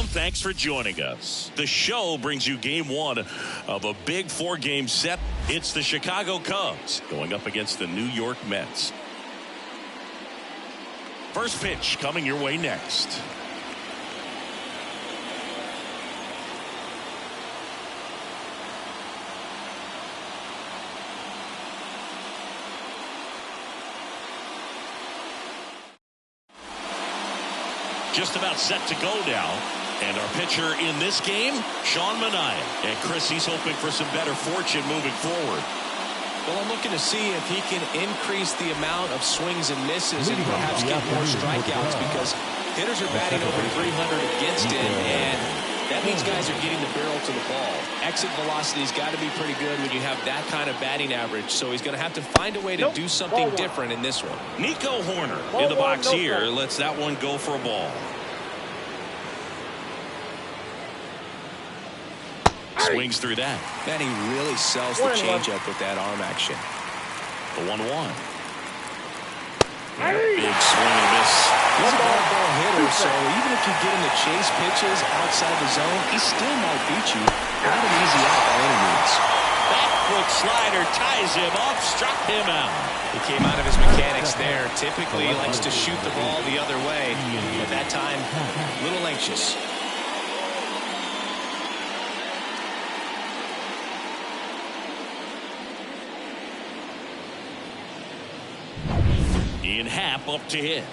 Welcome. Thanks for joining us. The show brings you game one of a big four-game set. It's the Chicago Cubs going up against the New York Mets. First pitch coming your way next. Just about set to go now. And our pitcher in this game, Sean Manaea. And Chris, he's hoping for some better fortune moving forward. Well, I'm looking to see if he can increase the amount of swings and misses and perhaps get more strikeouts, because hitters are batting over 300 against him, and that means guys are getting the barrel to the ball. Exit velocity's got to be pretty good when you have that kind of batting average, so he's going to have to find a way to do something different in this one. Nico Hoerner in the box here lets that one go for a ball. Swings through that. Man, he really sells the changeup with that arm action. The 1-1. Big swing and miss. He's a ball hitter, so even if you get him to chase pitches outside the zone, he still might beat you. Not an easy out by any means. Back foot slider ties him up, struck him out. He came out of his mechanics there. Typically, he likes to shoot the ball the other way, but that time, a little anxious. Ian Happ up to hit.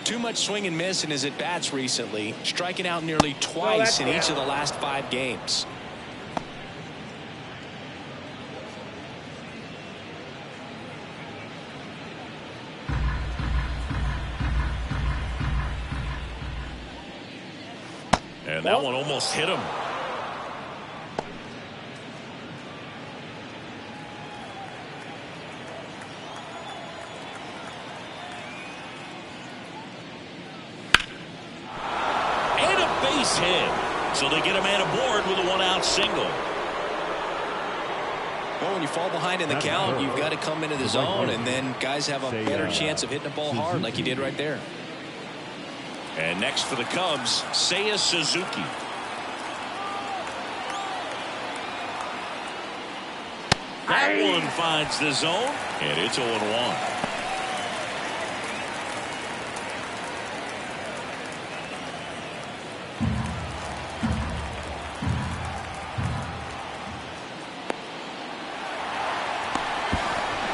Too much swing and miss in his at-bats recently, striking out nearly twice in each of the last 5 games. And that one almost hit him. Hit. So they get a man aboard with a 1-out single. Well, when you fall behind in the count, you've got to come into the zone, and then guys have a better chance of hitting the ball hard like he did right there. And next for the Cubs, Seiya Suzuki. That one finds the zone, and it's 0-1.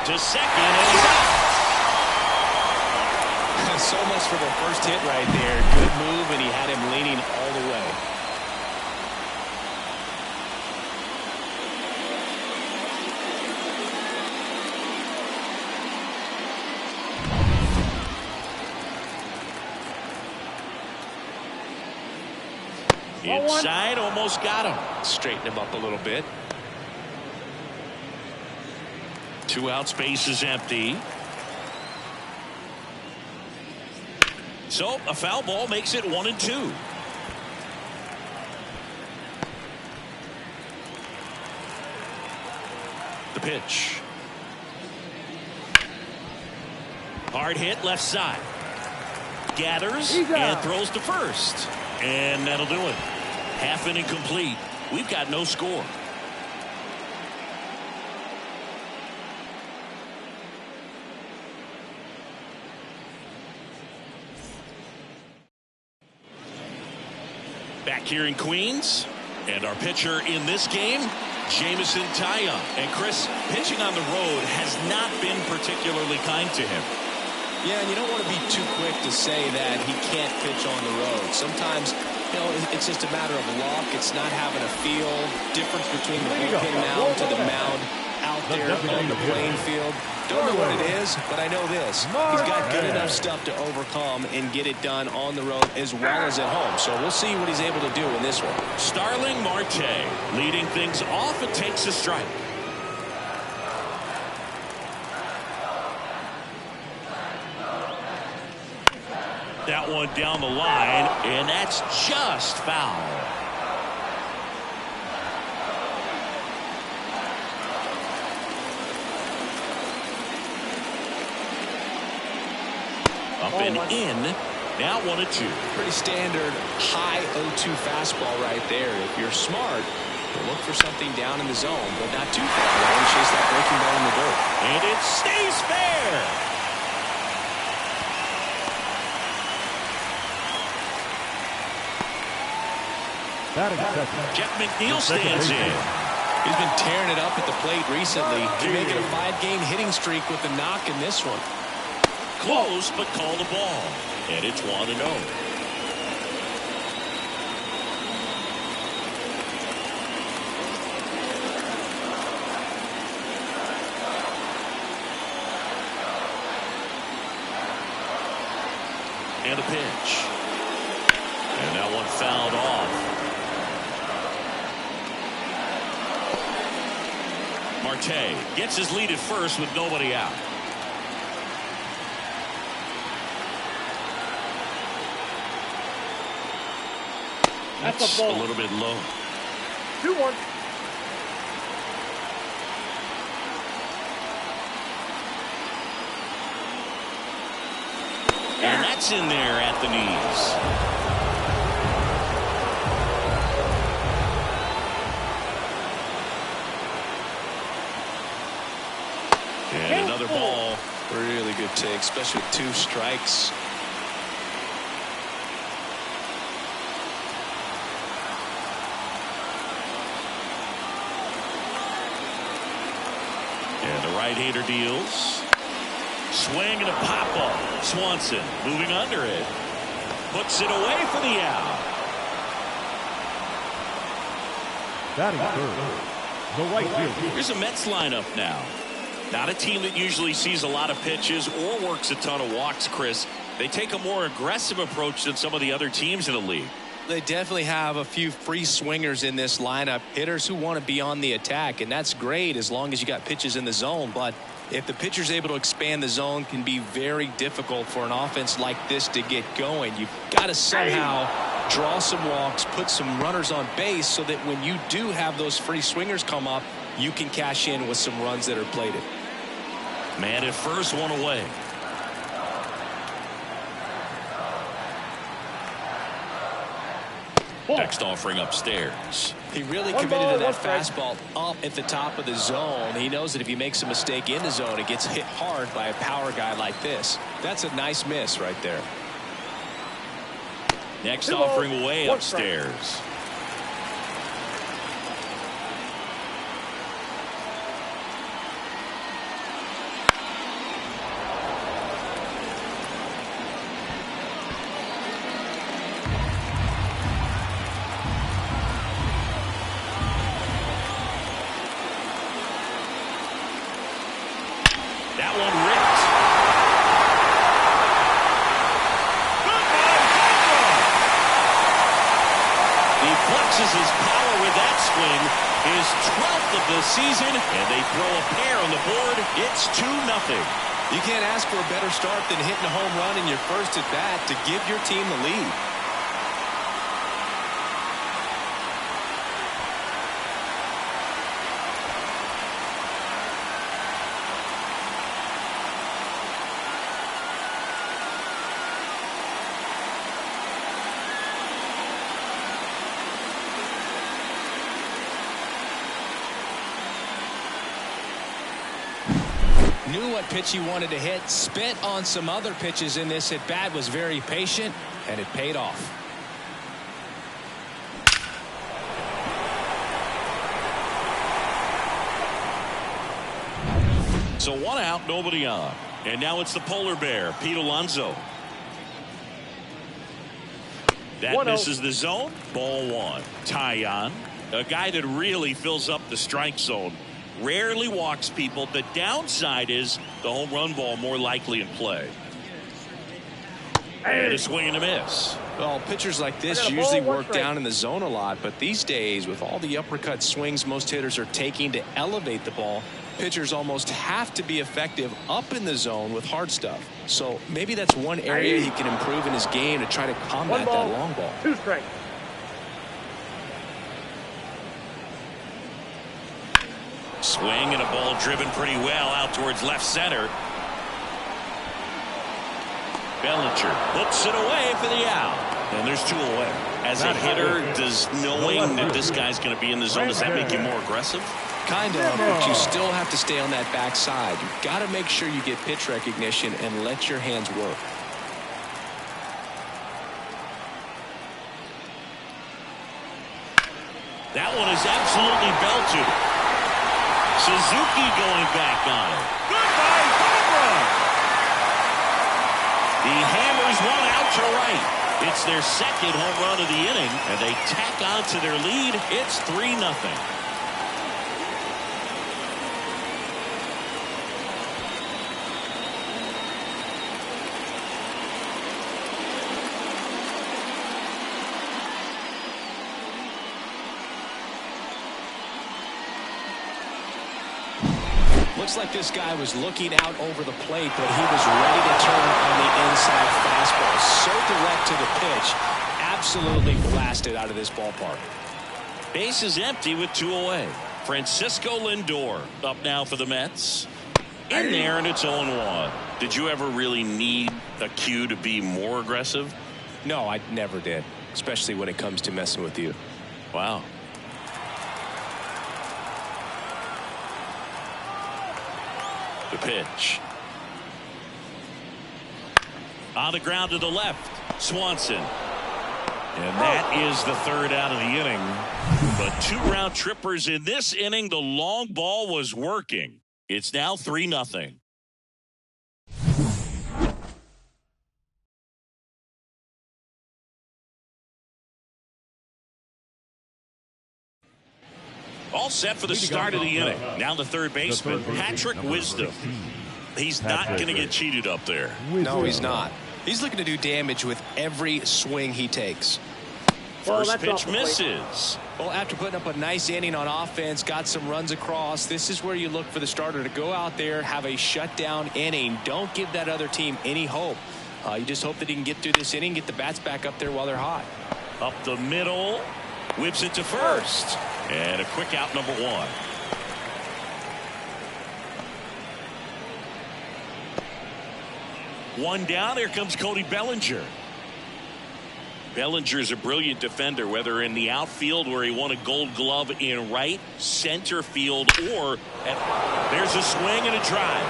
To second, and he's out. So much for the first hit right there. Good move, and he had him leaning all the way. Inside, almost got him. Straighten him up a little bit. 2 out, space is empty. So a foul ball makes it 1-2. The pitch. Hard hit left side. Gathers and throws to first. And that'll do it. Half inning complete. We've got no score. Back here in Queens, and our pitcher in this game, Jameson Taillon. And Chris, pitching on the road has not been particularly kind to him. Yeah, and you don't want to be too quick to say that he can't pitch on the road. Sometimes, you know, it's just a matter of luck. It's not having a feel. Difference between the bullpen mound to the mound out there on the playing field. Don't know what it is, but I know this. He's got good enough stuff to overcome and get it done on the road as well as at home. So we'll see what he's able to do in this one. Starling Marte leading things off. It takes a strike. That one down the line, and that's just foul. Up and in, Now 1-2. Pretty standard high 0-2 fastball right there. If you're smart, you'll look for something down in the zone, but not too far away, and chase that breaking ball in the dirt. And it stays fair. Jeff McNeil stands in. He's been tearing it up at the plate recently. He may get a 5-game hitting streak with the knock in this one. Close, but called a ball. And it's 1-0. And a pitch. And that one fouled off. Marte gets his lead at first with nobody out. That's a little bit low. 2-1. And that's in there at the knees. And another ball. Really good take, especially with 2 strikes. And the right-hander deals. Swing and a pop-up. Swanson moving under it. Puts it away for the out. Batting third, the right fielder. Here's a Mets lineup now. Not a team that usually sees a lot of pitches or works a ton of walks, Chris. They take a more aggressive approach than some of the other teams in the league. They definitely have a few free swingers in this lineup, hitters who want to be on the attack, and that's great as long as you got pitches in the zone. But if the pitcher's able to expand the zone, can be very difficult for an offense like this to get going. You've got to somehow draw some walks, put some runners on base so that when you do have those free swingers come up, you can cash in with some runs that are plated. Man at first, one away. Next offering upstairs. He really committed to that fastball up at the top of the zone. He knows that if he makes a mistake in the zone, it gets hit hard by a power guy like this. That's a nice miss right there. Next offering away upstairs. That one ripped. He flexes his power with that swing. His 12th of the season, and they throw a pair on the board. It's 2-0. You can't ask for a better start than hitting a home run in your first at bat to give your team the lead. Knew what pitch he wanted to hit, spent on some other pitches in this at bat, was very patient, and it paid off. So 1 out, nobody on. And now it's the polar bear, Pete Alonso. That misses the zone. Ball 1. Tyon, a guy that really fills up the strike zone. Rarely walks people. The downside is the home run ball more likely in play. And a swing and a miss. Well, pitchers like this usually work down in the zone a lot, but these days, with all the uppercut swings most hitters are taking to elevate the ball, pitchers almost have to be effective up in the zone with hard stuff. So maybe that's one area he can improve in his game to try to combat that long ball. 2 strikes. Swing and a ball driven pretty well out towards left center. Bellinger puts it away for the out. And there's 2 away. As a hitter, does knowing that this guy's going to be in the zone, does that make you more aggressive? Kind of, but you still have to stay on that backside. You've got to make sure you get pitch recognition and let your hands work. That one is absolutely belted. Suzuki going back on it. Goodbye, home run. The Hammers one out to right. It's their second home run of the inning, and they tack on to their lead. It's 3-0. Looks like this guy was looking out over the plate, but he was ready to turn on the inside fastball. So direct to the pitch. Absolutely blasted out of this ballpark. Base is empty with 2 away. Francisco Lindor up now for the Mets. In there, and it's 0-1. Did you ever really need a cue to be more aggressive? No, I never did, especially when it comes to messing with you. Wow. The pitch. On the ground to the left. Swanson. And that is the 3rd out of the inning. But 2 round trippers in this inning. The long ball was working. It's now 3-0. All set for the start of the inning. Now the third baseman, Patrick Wisdom. He's not going to get cheated up there. No, he's not. He's looking to do damage with every swing he takes. First pitch misses. Well, after putting up a nice inning on offense, got some runs across, this is where you look for the starter to go out there, have a shutdown inning. Don't give that other team any hope. You just hope that he can get through this inning, get the bats back up there while they're hot. Up the middle, whips it to first. And a quick out, number 1. One down. Here comes Cody Bellinger. Bellinger's a brilliant defender, whether in the outfield where he won a Gold Glove in right, center field, or there's a swing and a drive.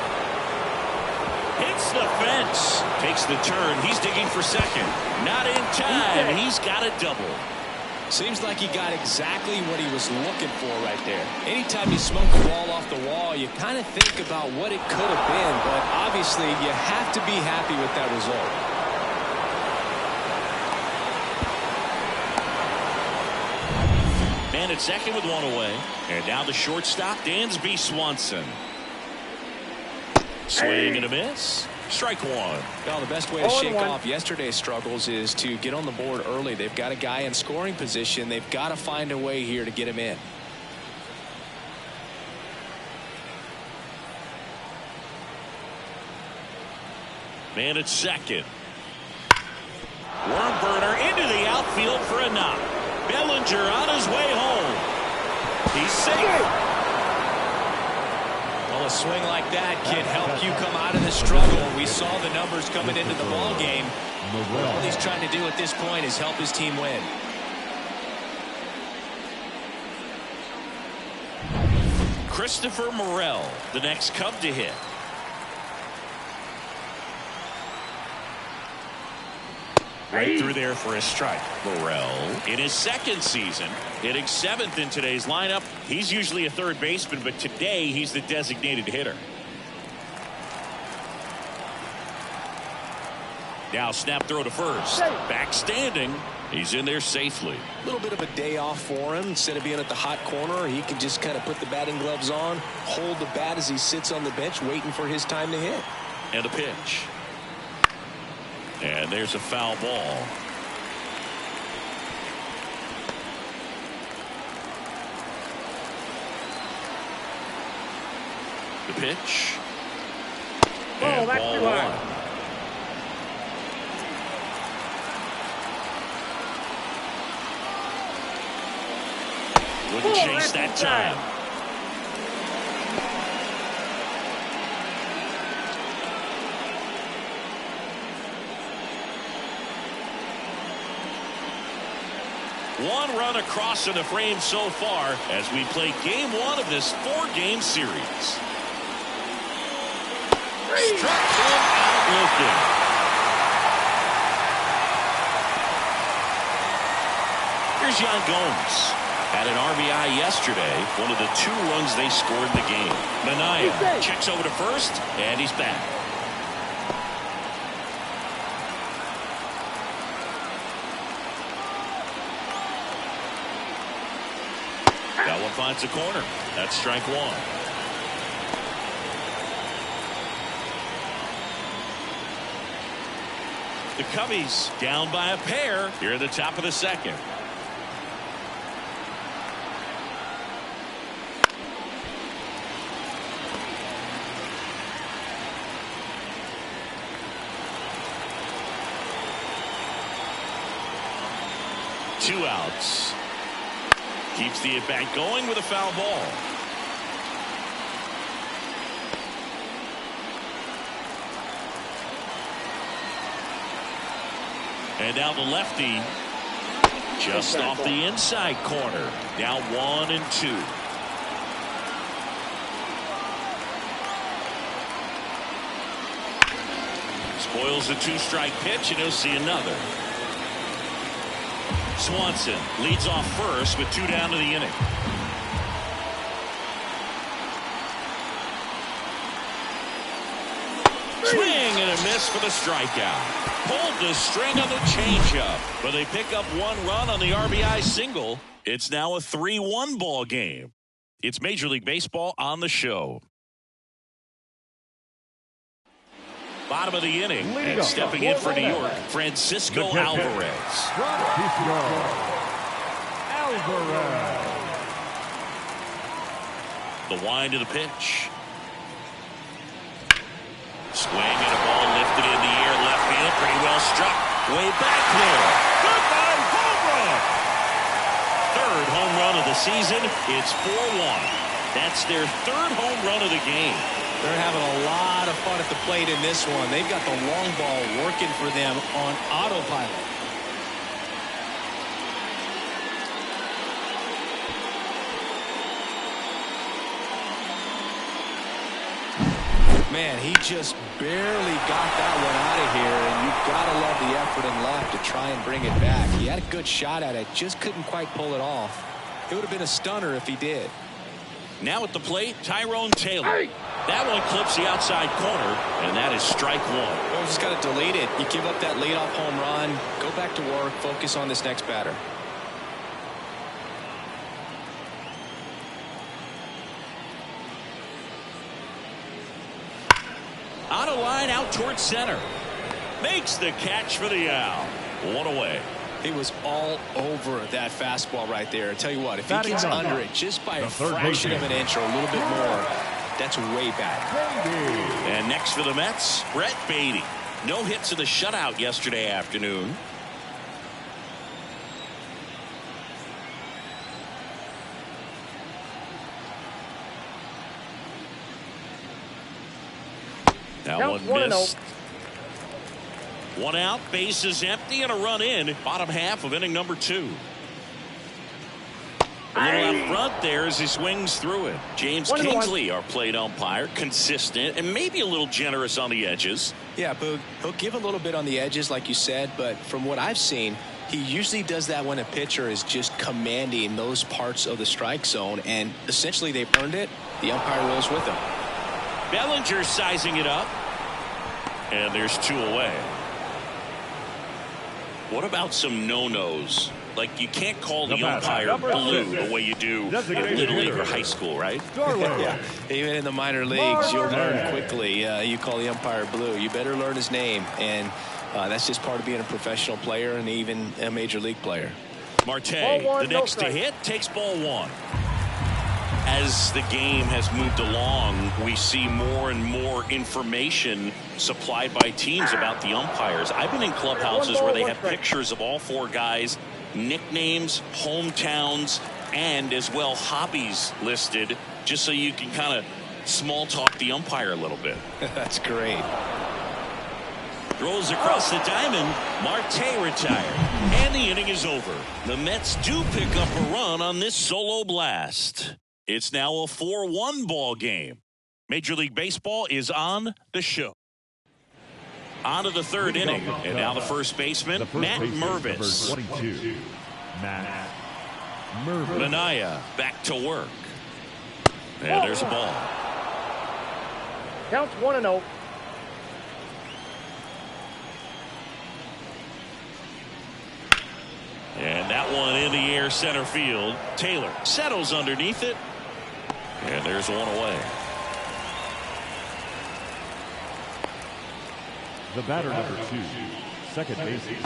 Hits the fence. Takes the turn. He's digging for second. Not in time. He's got a double. Seems like he got exactly what he was looking for right there. Anytime you smoke a ball off the wall, you kind of think about what it could have been, but obviously you have to be happy with that result. Man at second with 1 away. And now the shortstop, Dansby Swanson. Swing and a miss. Strike 1. Well, the best way to shake off yesterday's struggles is to get on the board early. They've got a guy in scoring position. They've got to find a way here to get him in. Man at second. Worm burner into the outfield for a knock. Bellinger on his way home. He's safe. Well, a swing like that can help you come out of the struggle. We saw the numbers coming into the ball game. All he's trying to do at this point is help his team win. Christopher Morel, the next Cub to hit. Right through there for a strike. Morel in his second season, hitting 7th in today's lineup. He's usually a third baseman, but today he's the designated hitter. Now snap throw to first. Back standing. He's in there safely. A little bit of a day off for him. Instead of being at the hot corner, he can just kind of put the batting gloves on, hold the bat as he sits on the bench waiting for his time to hit. And a pitch. And there's a foul ball. The pitch. And ball 1. Wouldn't chase that time. 1 run across in the frame so far as we play game 1 of this 4-game series. Struck him out looking. Here's Yan Gomes. Had an RBI yesterday, one of the 2 runs they scored in the game. Minaya checks over to first, and he's back. That one finds the corner. That's strike 1. The Cubbies down by a pair here at the top of the 2nd. Two outs. Keeps the at-bat going with a foul ball. And now the lefty just off the inside corner. Now 1-2. Spoils the 2-strike pitch, and he'll see another. Swanson leads off first with 2 down to the inning. Swing and a miss for the strikeout. Pulled the string on the changeup, but they pick up 1 run on the RBI single. It's now a 3-1 ball game. It's Major League Baseball on the show. Bottom of the inning, and stepping in for New York, Francisco Alvarez. The wind of the pitch. Swing and a ball lifted in the air, left field, pretty well struck. Way back there. Goodbye, home run. 3rd home run of the season. It's 4-1. That's their 3rd home run of the game. They're having a lot of fun at the plate in this one. They've got the long ball working for them on autopilot. Man, he just barely got that one out of here, and you've got to love the effort and luck to try and bring it back. He had a good shot at it, just couldn't quite pull it off. It would have been a stunner if he did. Now at the plate, Tyrone Taylor. That one clips the outside corner, and that is strike 1. Well, just got to delete it. You give up that leadoff home run, go back to work, focus on this next batter. On a line out towards center. Makes the catch for the out. 1 away. He was all over that fastball right there. I tell you what, if he gets under it just by a fraction of an inch or a little bit more, that's way back. And next for the Mets, Brett Beatty. No hits in the shutout yesterday afternoon. Now one missed. 1 out, bases empty, and a run in. Bottom half of inning number 2. A little out front there as he swings through it. James Kingsley, our plate umpire, consistent and maybe a little generous on the edges. Yeah, Boog, he'll give a little bit on the edges, like you said, but from what I've seen, he usually does that when a pitcher is just commanding those parts of the strike zone, and essentially they've earned it. The umpire rolls with him. Bellinger sizing it up, and there's 2 away. What about some no-nos? Like, you can't call the umpire blue the way you do in Little League or high school, right? Yeah. Even in the minor leagues, you'll learn quickly. You call the umpire blue. You better learn his name, and that's just part of being a professional player and even a major league player. Marte, the next to hit, takes ball 1. As the game has moved along, we see more and more information supplied by teams about the umpires. I've been in clubhouses where they have pictures of all 4 guys, nicknames, hometowns, and as well hobbies listed, just so you can kind of small talk the umpire a little bit. That's great. Throws across the diamond. Marte retired. And the inning is over. The Mets do pick up a run on this solo blast. It's now a 4-1 ball game. Major League Baseball is on the show. On to the third inning. And now the first baseman, Matt Mervis. 22. Matt Mervis. Minaya back to work. And there's a ball. Counts 1-0. And that one in the air center field. Taylor settles underneath it. And there's one away. The batter, number 2, second baseman.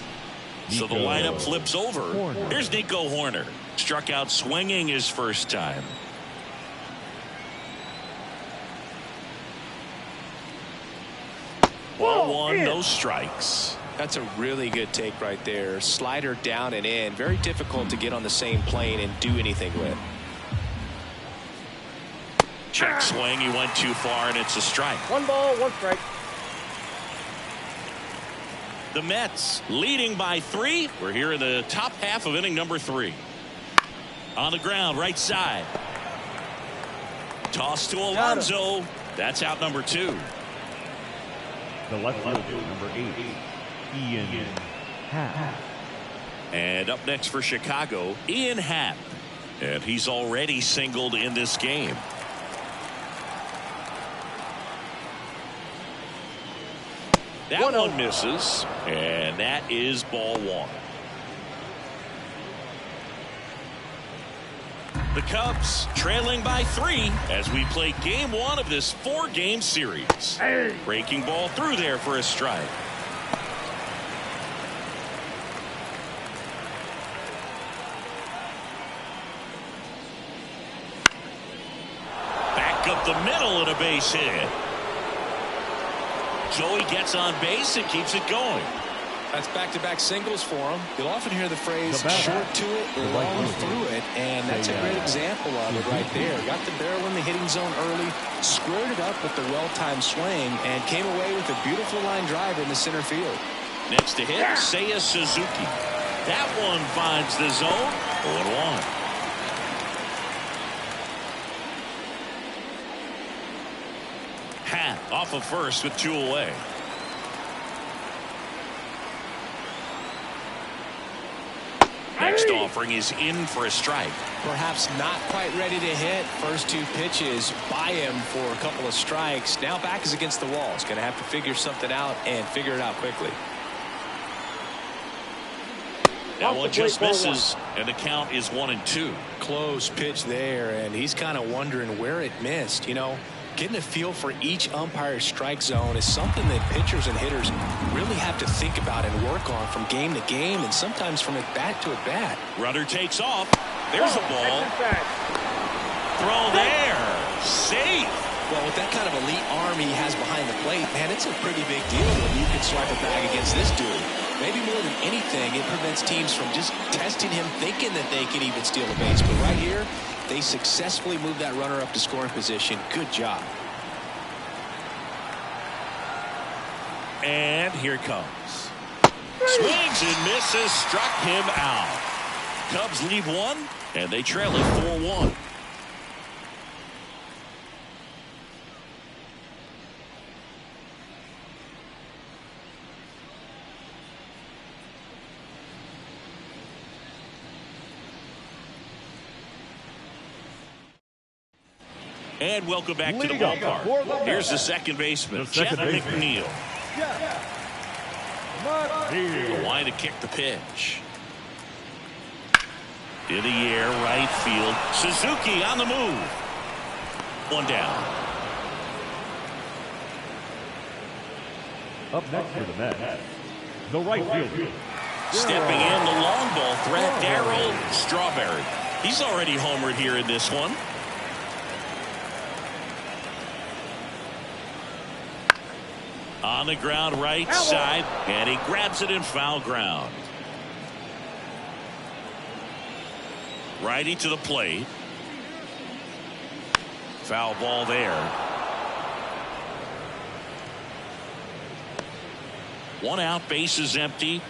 So the lineup flips over. Here's Nico Hoerner. Struck out swinging his first time. Ball one, no strikes. That's a really good take right there. Slider down and in. Very difficult to get on the same plane and do anything with. Check swing. He went too far, and it's a strike. 1 ball, 1 strike. The Mets leading by 3. We're here in the top half of inning number 3. On the ground, right side. Toss to Alonso. That's out number 2. The left fielder, number 8, Ian Happ. And up next for Chicago, Ian Happ. And he's already singled in this game. That one misses, and that is ball 1. The Cubs trailing by 3 as we play game 1 of this 4-game series. Breaking ball through there for a strike. Back up the middle and a base hit. Joey gets on base and keeps it going. That's back-to-back singles for him. You'll often hear the phrase short to it, long through it, and that's a great example of it right there. Got the barrel in the hitting zone early, squared it up with the well-timed swing, and came away with a beautiful line drive in the center field. Next to hit, Seiya Suzuki. That one finds the zone. 0-1. Happ off of first with 2 away. Next offering is in for a strike. Perhaps not quite ready to hit. First 2 pitches by him for a couple of strikes. Now back is against the wall. He's going to have to figure something out and figure it out quickly. That one just misses, and the count is 1-2. Close pitch there, and he's kind of wondering where it missed. You know, getting a feel for each umpire's strike zone is something that pitchers and hitters really have to think about and work on from game to game and sometimes from at bat to at bat. Runner takes off. There's a ball. Throw there. Safe. Well, with that kind of elite arm he has behind the plate, man, it's a pretty big deal when you can swipe a bag against this dude. Maybe more than anything, it prevents teams from just testing him, thinking that they can even steal a base. But right here, they successfully moved that runner up to scoring position. Good job. And here it comes. Swings and misses, struck him out. Cubs lead 1, and they trail it 4-1. And welcome back to the ballpark. Here's the second baseman, Jeff McNeil. The line to kick the pitch. In the air, right field. Suzuki on the move. 1 down. Up next for the Mets, the right fielder. Stepping in, the long ball threat, Darryl Strawberry. He's already homered here in this one. On the ground, right side, and he grabs it in foul ground. Righty to the plate. Foul ball there. One out, bases empty.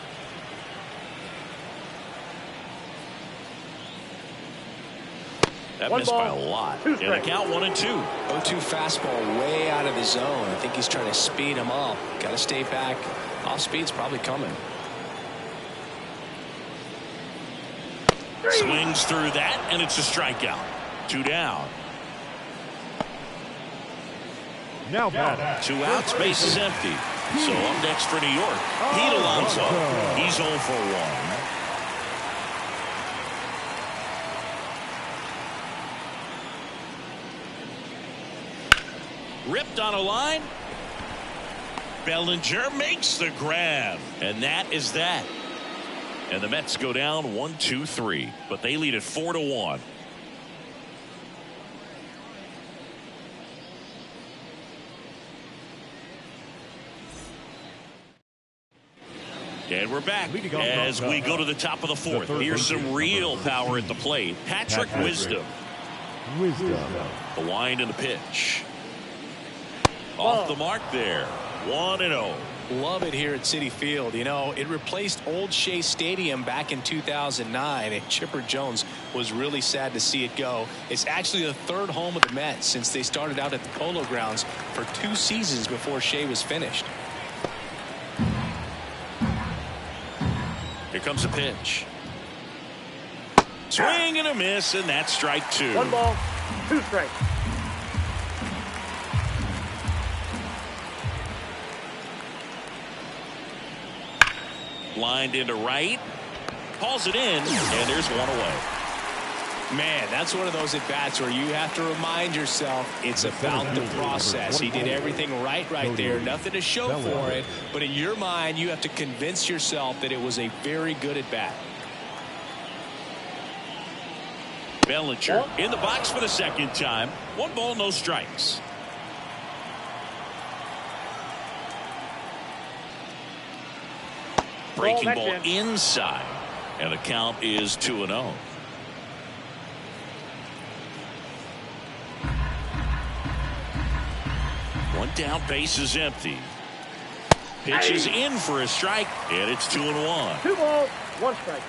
That missed by a lot. And the count 1-2. 0-2 fastball way out of the zone. I think he's trying to speed him up. Got to stay back. Off speed's probably coming. Swings through that, and it's a strikeout. 2 down. Now batting. 2 outs, bases empty. So up next for New York, Pete Alonso. He's 0 for 1. Ripped on a line. Bellinger makes the grab. And that is that. And the Mets go down 1-2-3. But they lead it 4-1. And we're back as we go to the top of the 4th. Here's some real power at the plate. Patrick Wisdom. The wind and the pitch. Off the mark there. 1-0. Love it here at Citi Field. You know, it replaced Old Shea Stadium back in 2009, and Chipper Jones was really sad to see it go. It's actually the 3rd home of the Mets since they started out at the Polo Grounds for 2 seasons before Shea was finished. Here comes the pitch. Swing and a miss, and that's strike 2. 1 ball, 2 strikes. Lined into right. Calls it in, and there's 1 away. Man, that's one of those at-bats where you have to remind yourself it's about the process. He did everything right there. Nothing to show for it. But in your mind, you have to convince yourself that it was a very good at-bat. Bellinger in the box for the 2nd time. 1 ball, no strikes. Breaking ball inside. And the count is 2-0. One down, base is empty. Pitches in for a strike, and it's 2-1. 2 balls, 1 strike.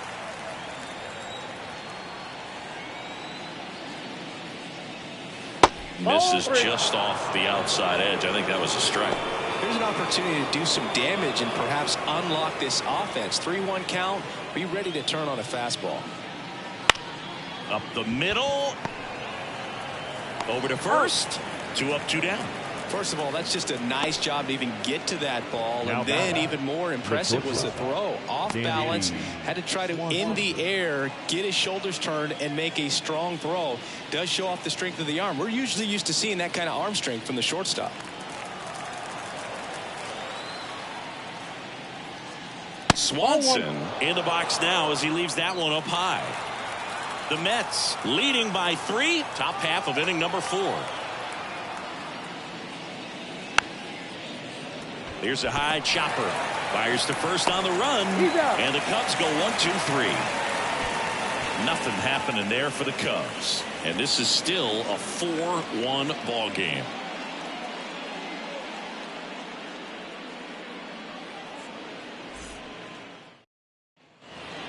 Misses just off the outside edge. I think that was a strike. Here's an opportunity to do some damage and perhaps unlock this offense. 3-1 count. Be ready to turn on a fastball. Up the middle. Over to first. 2 up, 2 down. First of all, that's just a nice job to even get to that ball. And then even more impressive was the throw. Off balance. Had to try to, in the air, get his shoulders turned and make a strong throw. Does show off the strength of the arm. We're usually used to seeing that kind of arm strength from the shortstop. Swanson in the box now as he leaves that one up high. The Mets leading by 3. Top half of inning number 4. Here's a high chopper. Fires to first on the run. And the Cubs go 1-2-3. Nothing happening there for the Cubs. And this is still a 4-1 ball game.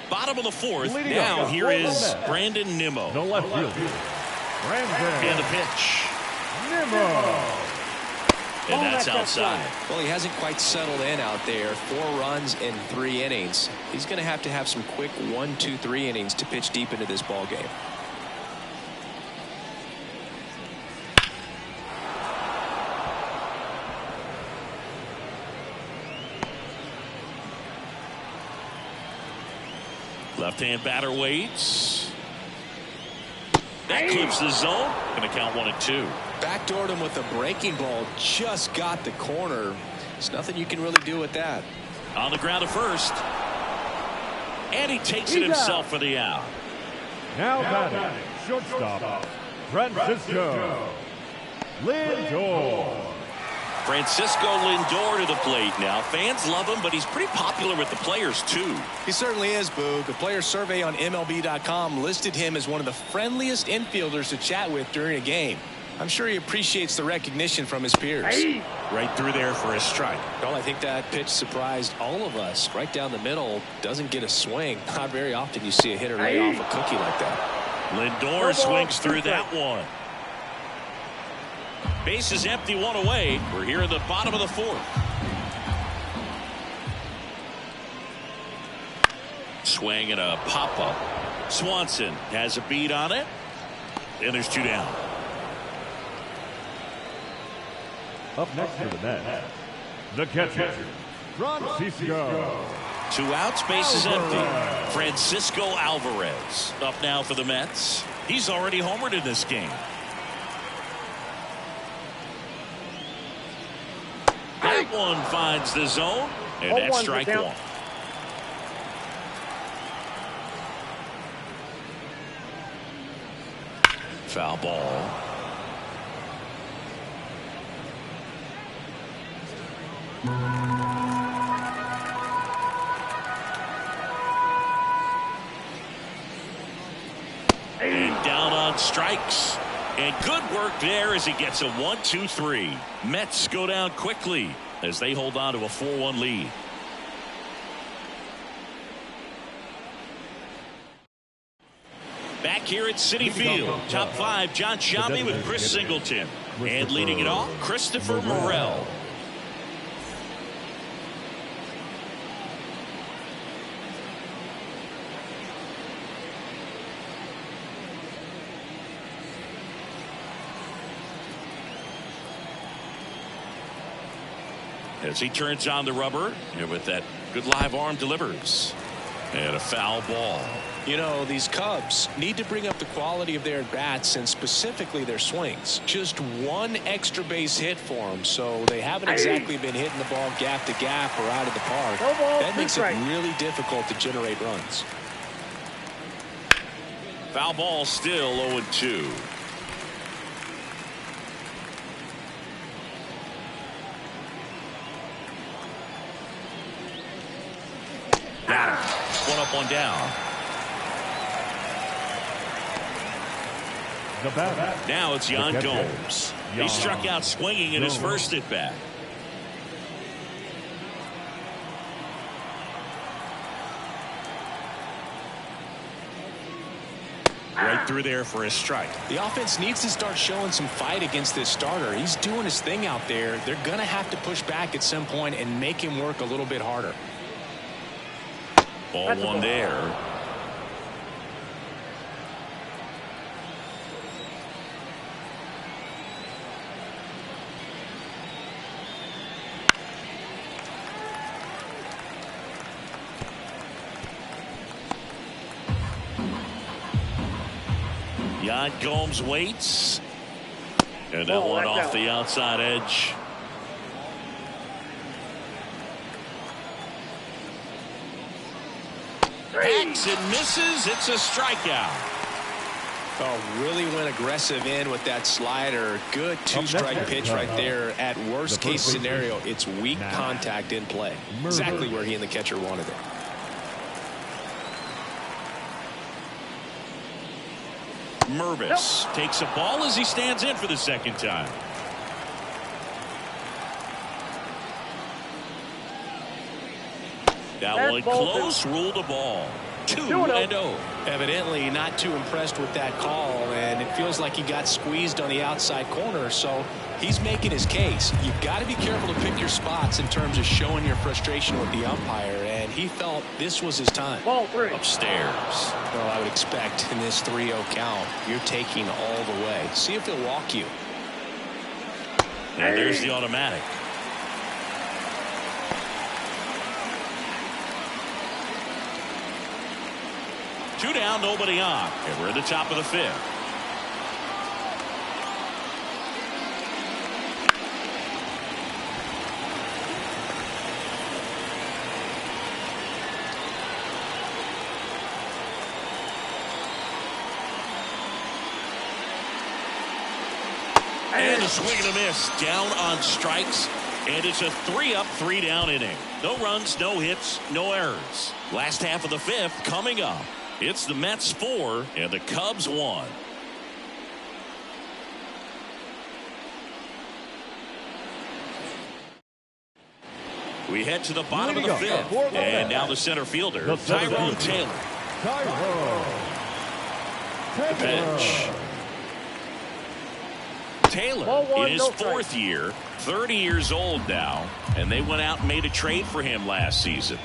Bottom of the 4th. Now here is Brandon Nimmo. The left field. And the pitch. Nimmo. And that's outside. Well, he hasn't quite settled in out there. 4 runs in 3 innings. He's going to have some quick 1, 2, 3 innings to pitch deep into this ball game. Left-hand batter waits. That clips the zone. Going to count 1-2. Backdoored him with a breaking ball. Just got the corner. There's nothing you can really do with that. On the ground at first. And he takes it himself for the out. Now batting, shortstop, Francisco Lindor. Francisco Lindor to the plate now. Fans love him, but he's pretty popular with the players, too. He certainly is, Boog. The player survey on MLB.com listed him as one of the friendliest infielders to chat with during a game. I'm sure he appreciates the recognition from his peers. Right through there for a strike. Well, I think that pitch surprised all of us. Right down the middle, doesn't get a swing. Not very often you see a hitter lay off a cookie like that. Lindor swings through that one. Base is empty, one away. We're here in the bottom of the fourth. Swing and a pop-up. Swanson has a beat on it. And there's 2 down. Up next for the Mets, the catcher, Francisco. 2 outs, base is empty. Francisco Alvarez up now for the Mets. He's already homered in this game. That one finds the zone, and that's strike 1. Foul ball. And down on strikes. And good work there as he gets a 1-2-3. Mets go down quickly as they hold on to a 4-1 lead. Back here at Citi Field, top 5, John Sciambi with Chris Singleton. And leading it off, Christopher Morel. As he turns on the rubber, and with that good live arm delivers. And a foul ball. You know, these Cubs need to bring up the quality of their at-bats and specifically their swings. Just one extra base hit for them, so they haven't exactly been hitting the ball gap to gap or out of the park. That makes it really difficult to generate runs. Foul ball still 0-2. Got him. 1 up, 1 down. Now it's Yan Gomes. He struck out swinging in his first at bat. Right through there for a strike. The offense needs to start showing some fight against this starter. He's doing his thing out there. They're going to have to push back at some point and make him work a little bit harder. Ball 1 there. Yan Gomes waits. And that one off the outside edge. Hacks and misses. It's a strikeout. Oh, really went aggressive in with that slider. Good 2-strike pitch right there. At worst case scenario, it's weak contact in play. Exactly where he and the catcher wanted it. Mervis takes a ball as he stands in for the second time. That one close, ruled a ball. 2-0. Evidently not too impressed with that call, and it feels like he got squeezed on the outside corner, so he's making his case. You've got to be careful to pick your spots in terms of showing your frustration with the umpire, and he felt this was his time. Ball 3. Upstairs. Well, I would expect in this 3-0 count, you're taking all the way. See if he'll walk you. And there's the automatic. Two down, nobody on. And we're at the top of the 5th. And a swing and a miss. Down on strikes. And it's a 3-up, 3-down inning. No runs, no hits, no errors. Last half of the 5th coming up. It's the Mets 4 and the Cubs 1. We head to the bottom of the fifth. And now the center fielder, Tyrone Taylor. The pitch. Taylor in his fourth year, 30 years old now, and they went out and made a trade for him last season.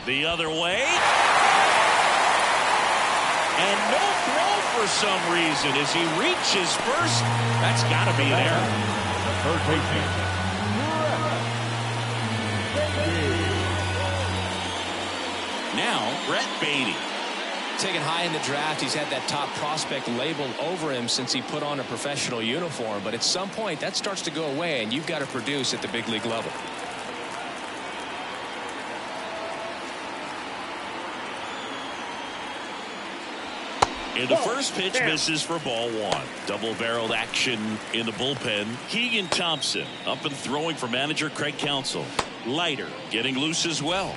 The other way. And no throw for some reason as he reaches first. That's got to be an error. Now, Brett Beatty. Taken high in the draft, he's had that top prospect labeled over him since he put on a professional uniform. But at some point, that starts to go away, and you've got to produce at the big league level. And the first pitch misses for ball one. Double-barreled action in the bullpen. Keegan Thompson up and throwing for manager Craig Counsell. Leiter getting loose as well.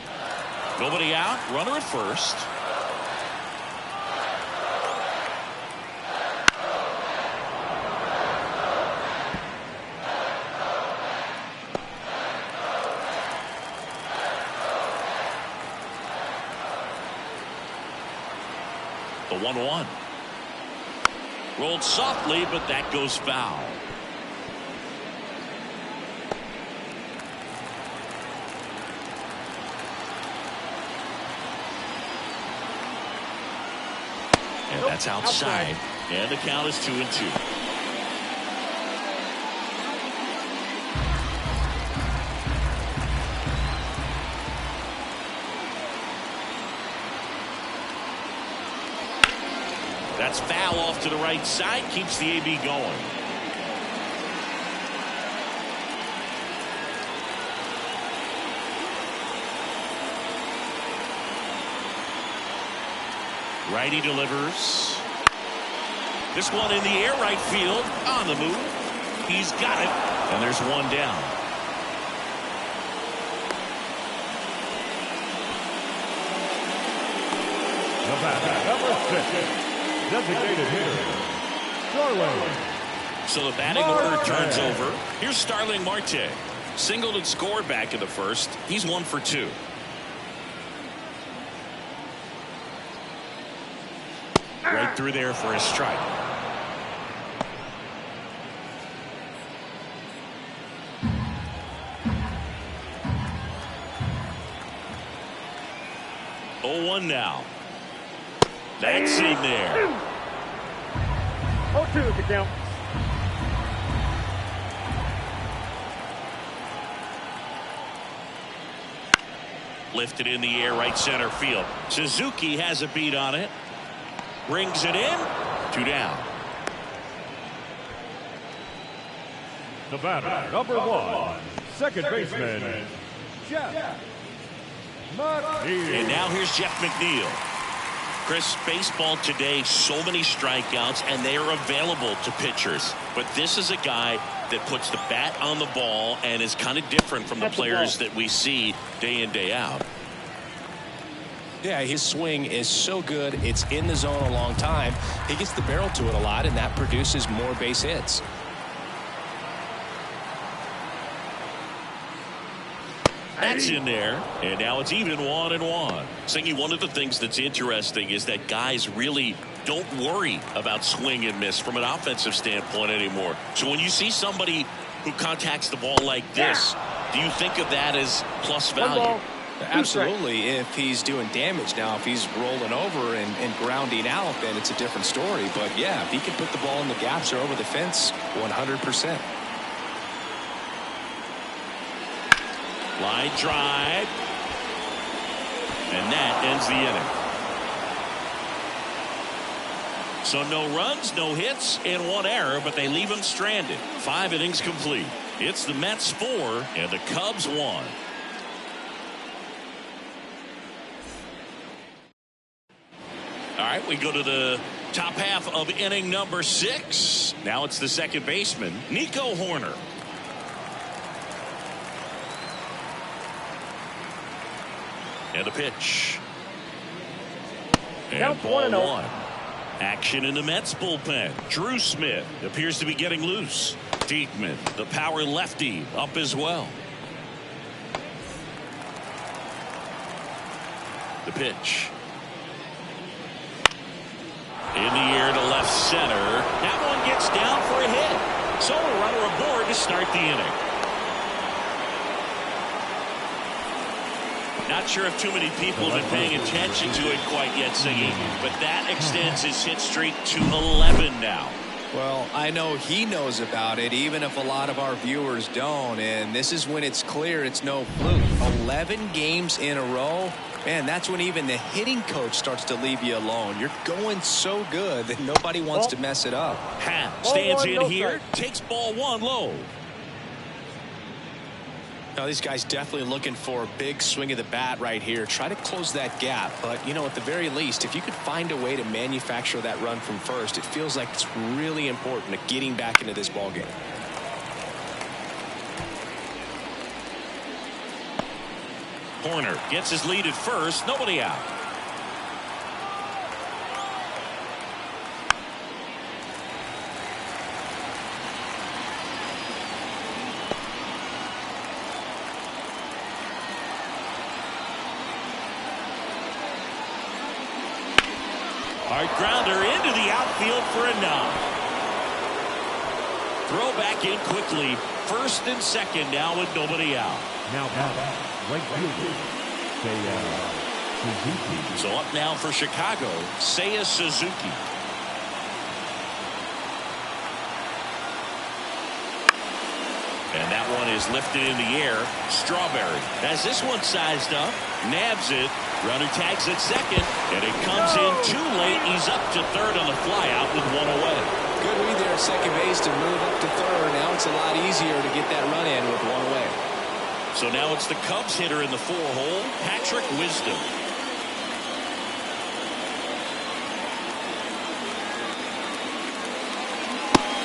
Nobody out. Runner at first. The 1-1. Rolled softly, but that goes foul. And that's outside. And the count is 2-2. That's foul off to the right side. Keeps the AB going. Righty delivers. This one in the air, right field. On the move. He's got it. And there's one down. The batter, number 6. Designated hitter, Starling. So the batting order turns over. Here's Starling Marte. Singled and scored back in the first. He's 1 for 2. Right through there for a strike. Oh, 1 now. That's in there. 0-2 is the count. Lifted in the air, right center field. Suzuki has a beat on it. Brings it in. 2 down. The batter, number 1, second baseman, Jeff McNeil. And now here's Jeff McNeil. Chris, baseball today, so many strikeouts, and they are available to pitchers. But this is a guy that puts the bat on the ball and is kind of different from the players that we see day in, day out. Yeah, his swing is so good. It's in the zone a long time. He gets the barrel to it a lot, and that produces more base hits. That's in there, and now it's even 1-1. Singy, one of the things that's interesting is that guys really don't worry about swing and miss from an offensive standpoint anymore. So when you see somebody who contacts the ball like this, do you think of that as plus value? Absolutely, if he's doing damage. Now, if he's rolling over and grounding out, then it's a different story. But, yeah, if he can put the ball in the gaps or over the fence, 100%. Line drive. And that ends the inning. So no runs, no hits, and 1 error, but they leave him stranded. 5 innings complete. It's the Mets 4 and the Cubs 1. All right, we go to the top half of inning number 6. Now it's the second baseman, Nico Hoerner. And the pitch. And Count ball 1-0. one. Action in the Mets bullpen. Drew Smith appears to be getting loose. Diekman, the power lefty, up as well. The pitch. In the air to left center. That one gets down for a hit. So a runner aboard to start the inning. Not sure if too many people have been paying attention to it quite yet, Siggy, but that extends his hit streak to 11 now. Well, I know he knows about it, even if a lot of our viewers don't. And this is when it's clear it's no fluke. 11 games in a row. Man, that's when even the hitting coach starts to leave you alone. You're going so good that nobody wants to mess it up. Happ stands in here, takes ball one low. Now, these guys definitely looking for a big swing of the bat right here. Try to close that gap. But, you know, at the very least, if you could find a way to manufacture that run from first, it feels like it's really important to getting back into this ballgame. Horner gets his lead at first. Nobody out. Hard grounder into the outfield for a knock. Throw back in quickly. First and second now with nobody out. Now, right fielder, Suzuki. So up now for Chicago, Seiya Suzuki. And that one is lifted in the air. Strawberry has this one sized up. Nabs it. Runner tags at second. And it comes in too late. He's up to third on the flyout with one away. Good read there at second base to move up to third. Now it's a lot easier to get that run in with one away. So now it's the Cubs hitter in the four-hole, Patrick Wisdom.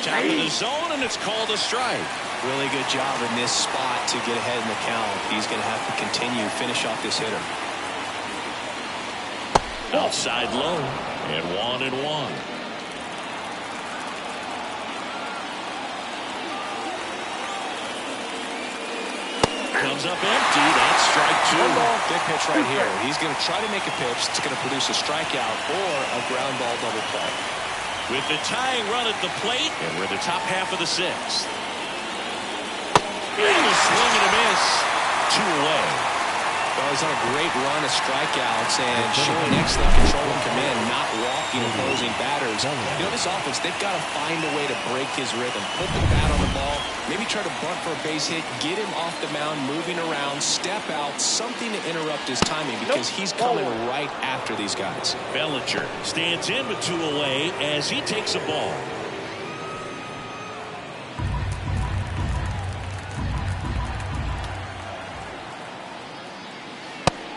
Top of the zone, and it's called a strike. Really good job in this spot to get ahead in the count. He's going to have to continue to finish off this hitter. Outside low, and 1-1. Comes up empty. That's strike two. Big pitch right here. He's going to try to make a pitch that's going to produce a strikeout or a ground ball double play. With the tying run at the plate, and we're the top half of the sixth. And a swing and a miss. Two away. Well, he's on a great run of strikeouts and showing excellent control of command, not walking opposing batters. You know, this offense, they've got to find a way to break his rhythm. Put the bat on the ball, maybe try to bunt for a base hit, get him off the mound, moving around, step out, something to interrupt his timing because he's coming right after these guys. Bellinger stands in with two away as he takes a ball.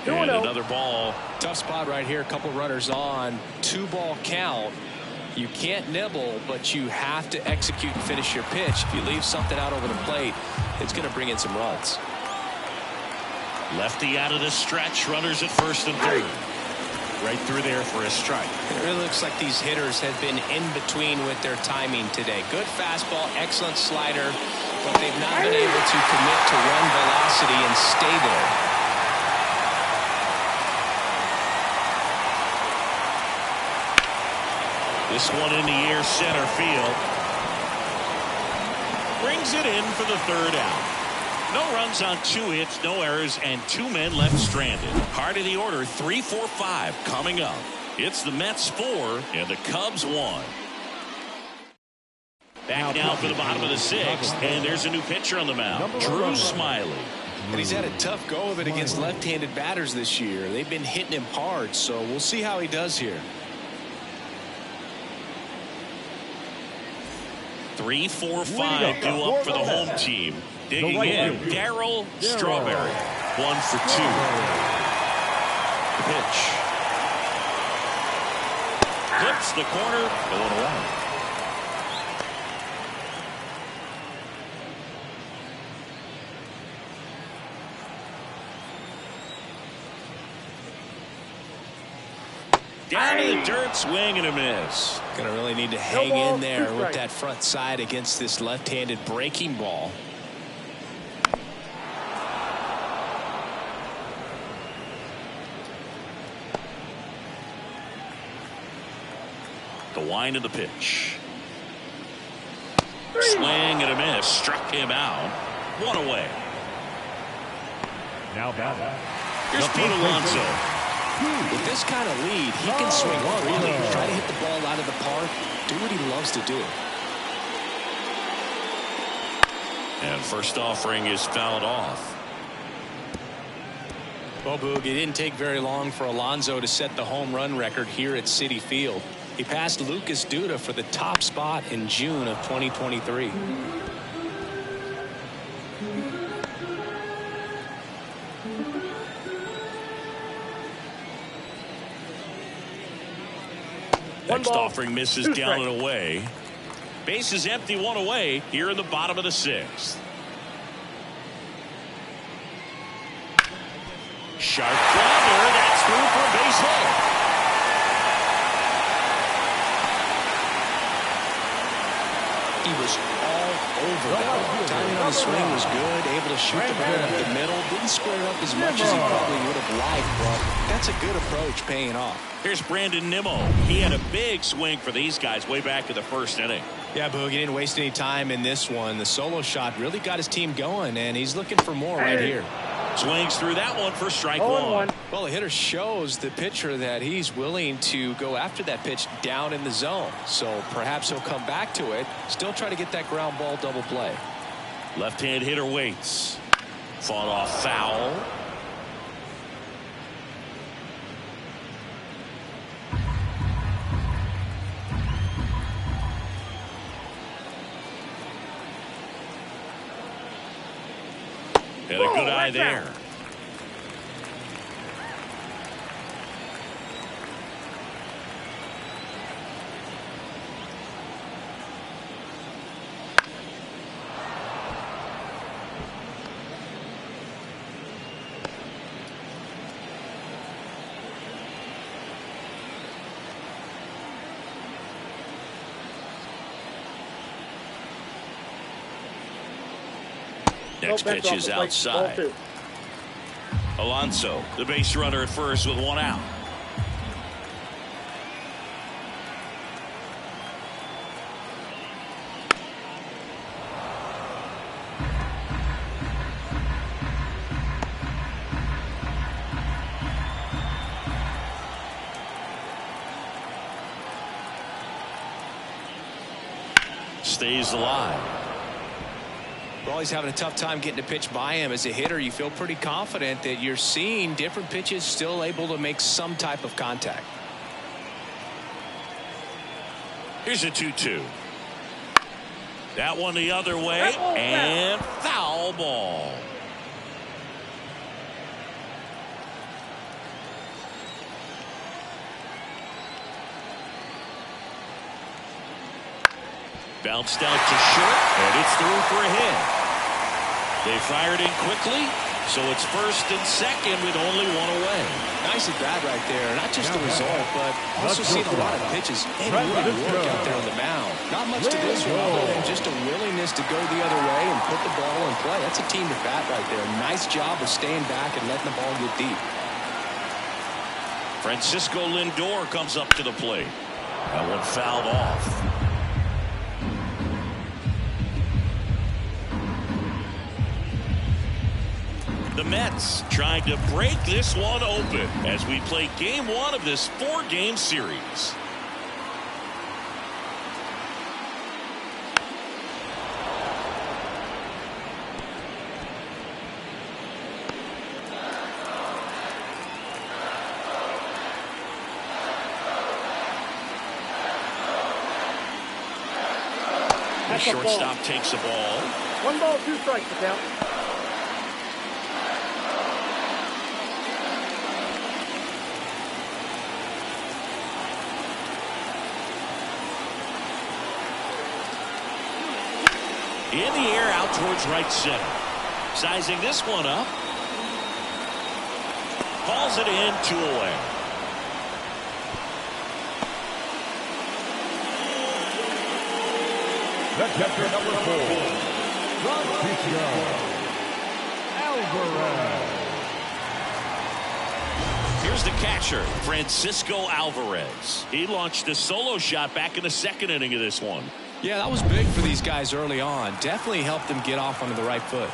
And another ball. Tough spot right here. A couple runners on. 2-ball count. You can't nibble, but you have to execute and finish your pitch. If you leave something out over the plate, it's going to bring in some runs. Lefty out of the stretch. Runners at first and third. Right through there for a strike. It really looks like these hitters have been in between with their timing today. Good fastball, excellent slider, but they've not been able to commit to run velocity and stay there. This one in the air center field. Brings it in for the third out. No runs on 2 hits, no errors, and 2 men left stranded. Heart of the order, 3, 4, 5 coming up. It's the Mets 4 and the Cubs 1. Back now for the bottom of the 6th, and there's a new pitcher on the mound, Drew Smyly. And he's had a tough go of it against left-handed batters this year. They've been hitting him hard, so we'll see how he does here. 3, 4, 5 due up for the home team. Digging in, Darryl Strawberry. 1 for 2. The pitch. Clips the corner, going away. Down to the dirt, swing and a miss. Going to really need to hang in there with that front side against this left-handed breaking ball. The wind of the pitch. Swing and a miss. Struck him out. One away. Now batting. Here's Pete Alonso. With this kind of lead, he can swing freely, try to hit the ball out of the park, do what he loves to do. And first offering is fouled off. Well, Boog, it didn't take very long for Alonso to set the home run record here at Citi Field. He passed Lucas Duda for the top spot in June of 2023. Next offering misses down and away. Base is empty, one away here in the bottom of the sixth. Sharp grounder, that's through for a base hit. He was all over that. Timing on the swing was good, able to shoot the ball up the middle. Didn't square up as much as he probably would have liked, but that's a good approach, paying off. Here's Brandon Nimmo. He had a big swing for these guys way back in the first inning. Yeah, Boog, he didn't waste any time in this one. The solo shot really got his team going, and he's looking for more right here. Swings through that one for strike one. Well, the hitter shows the pitcher that he's willing to go after that pitch down in the zone. So perhaps he'll come back to it. Still try to get that ground ball double play. Left-hand hitter waits. Fought off foul. Had a good eye there. Next pitch is outside. Alonso, the base runner at first with one out. Stays alive. Well, he's having a tough time getting a pitch by him. As a hitter, you feel pretty confident that you're seeing different pitches still able to make some type of contact. Here's a 2-2. That one the other way, and foul ball. Bounced out to short, and it's through for a hit. They fired in quickly, so it's first and second with only one away. Nice at bat right there. Not just the result, but also seeing a lot of pitches and really work out there on the mound. Not much to this one other than just a willingness to go the other way and put the ball in play. That's a team at bat right there. Nice job of staying back and letting the ball get deep. Francisco Lindor comes up to the plate. That one fouled off. The Mets trying to break this one open as we play game one of this 4-game series. The shortstop takes the ball. 1 ball, 2 strikes to count. In the air out towards right center. Sizing this one up. Calls it in, 2 away. The catcher number 4, Francisco Alvarez. Here's the catcher, Francisco Alvarez. He launched a solo shot back in the second inning of this one. Yeah, that was big for these guys early on. Definitely helped them get off onto the right foot.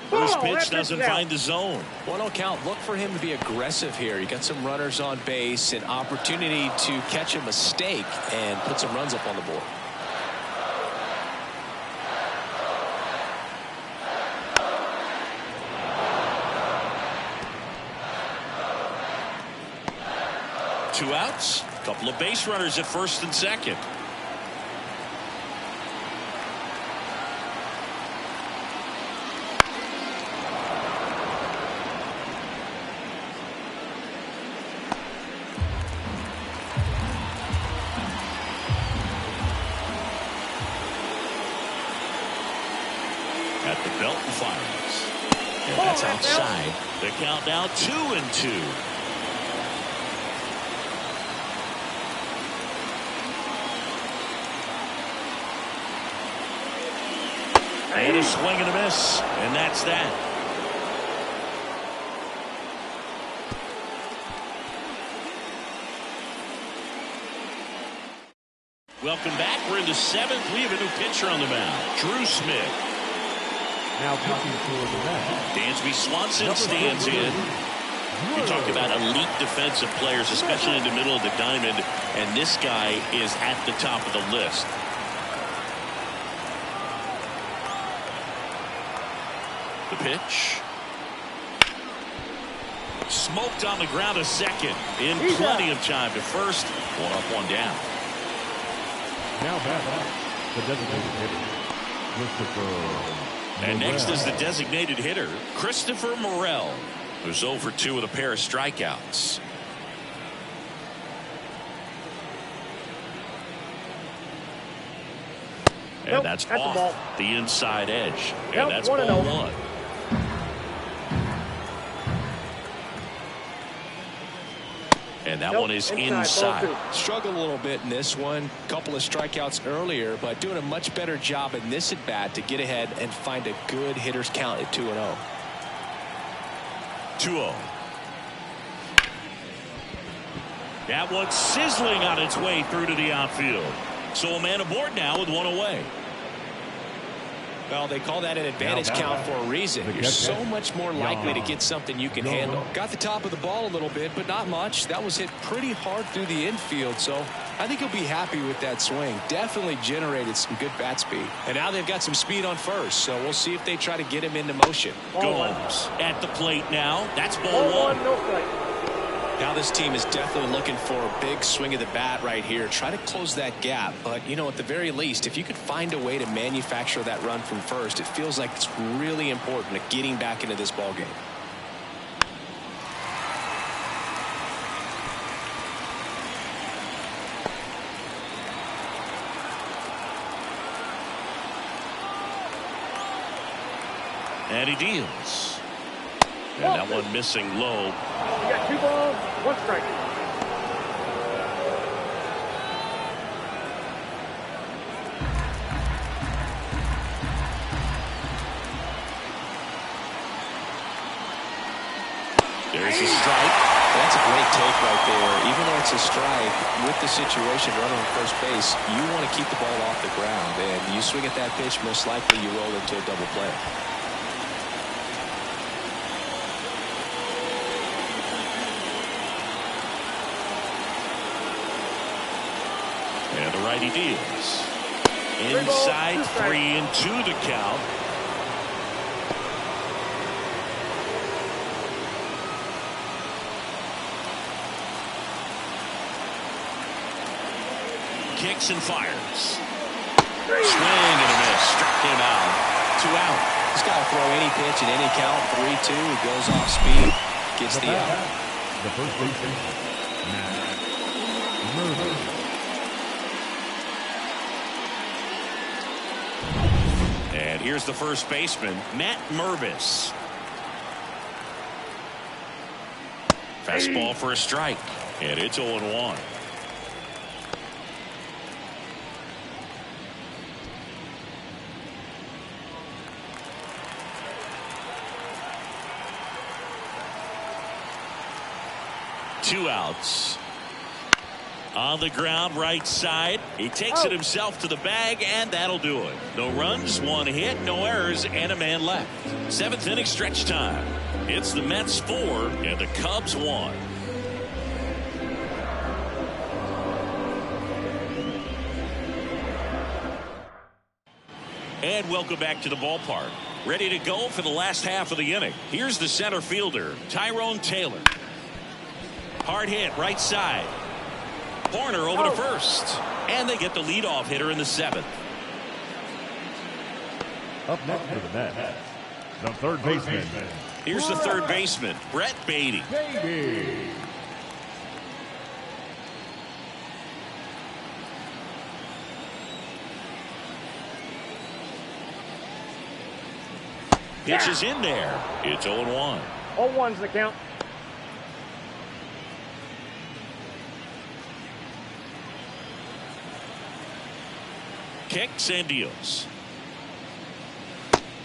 First pitch doesn't find the zone. 1-0 count. Look for him to be aggressive here. You got some runners on base, an opportunity to catch a mistake and put some runs up on the board. Two outs, a couple of base runners at first and second. At the belt and fires. And that's outside. The count now 2-2. And a swing and a miss, and that's that. Welcome back. We're in the 7th. We have a new pitcher on the mound, Drew Smith. Now pitching for the Mets, Dansby Swanson stands in. You talk about elite defensive players, especially in the middle of the diamond, and this guy is at the top of the list. The pitch. Smoked on the ground a second. In plenty of time to first. 1 up, 1 down. now back the designated hitter, Christopher. And next is the designated hitter, Christopher Morel, who's over 2 with a pair of strikeouts. And that's off the inside edge. And that's ball 1. And that one is inside. Struggled a little bit in this one. Couple of strikeouts earlier, but doing a much better job in this at bat to get ahead and find a good hitter's count at 2-0. 2-0. That one sizzling on its way through to the outfield. So a man aboard now with 1 away. Well, they call that an advantage count for a reason. You're so much more likely to get something you can handle. Got the top of the ball a little bit, but not much. That was hit pretty hard through the infield, so I think he'll be happy with that swing. Definitely generated some good bat speed. And now they've got some speed on first, so we'll see if they try to get him into motion. Gomes at the plate now. That's ball 1. No strike. Now this team is definitely looking for a big swing of the bat right here. Try to close that gap. But, you know, at the very least, if you could find a way to manufacture that run from first, it feels like it's really important to getting back into this ball game. And he deals. And that one missing low. You got 2 balls, 1 strike. There's a strike. That's a great take right there. Even though it's a strike, with the situation running on first base, you want to keep the ball off the ground. And you swing at that pitch, most likely you roll into a double play. And the righty deals. Inside 3-2 the count. Kicks and fires. Swing and a miss. Struck him out. 2 out. He's got to throw any pitch at any count. 3-2. He goes off speed. Gets the out. The first baseman, Matt Mervis. And here's the first baseman, Matt Mervis. Fastball for a strike. And it's 0-1. Two outs. On the ground, right side. He takes it himself to the bag, and that'll do it. No runs, one hit, no errors, and a man left. Seventh inning stretch time. It's the Mets 4 and the Cubs 1. And welcome back to the ballpark. Ready to go for the last half of the inning. Here's the center fielder, Tyrone Taylor. Hard hit, right side. Horner over to first. And they get the leadoff hitter in the seventh. Up next for the Mets, the third baseman. Here's the third baseman, Brett Beatty. Pitch is in there. It's 0-1. 0-1's the count. Kicks and deals.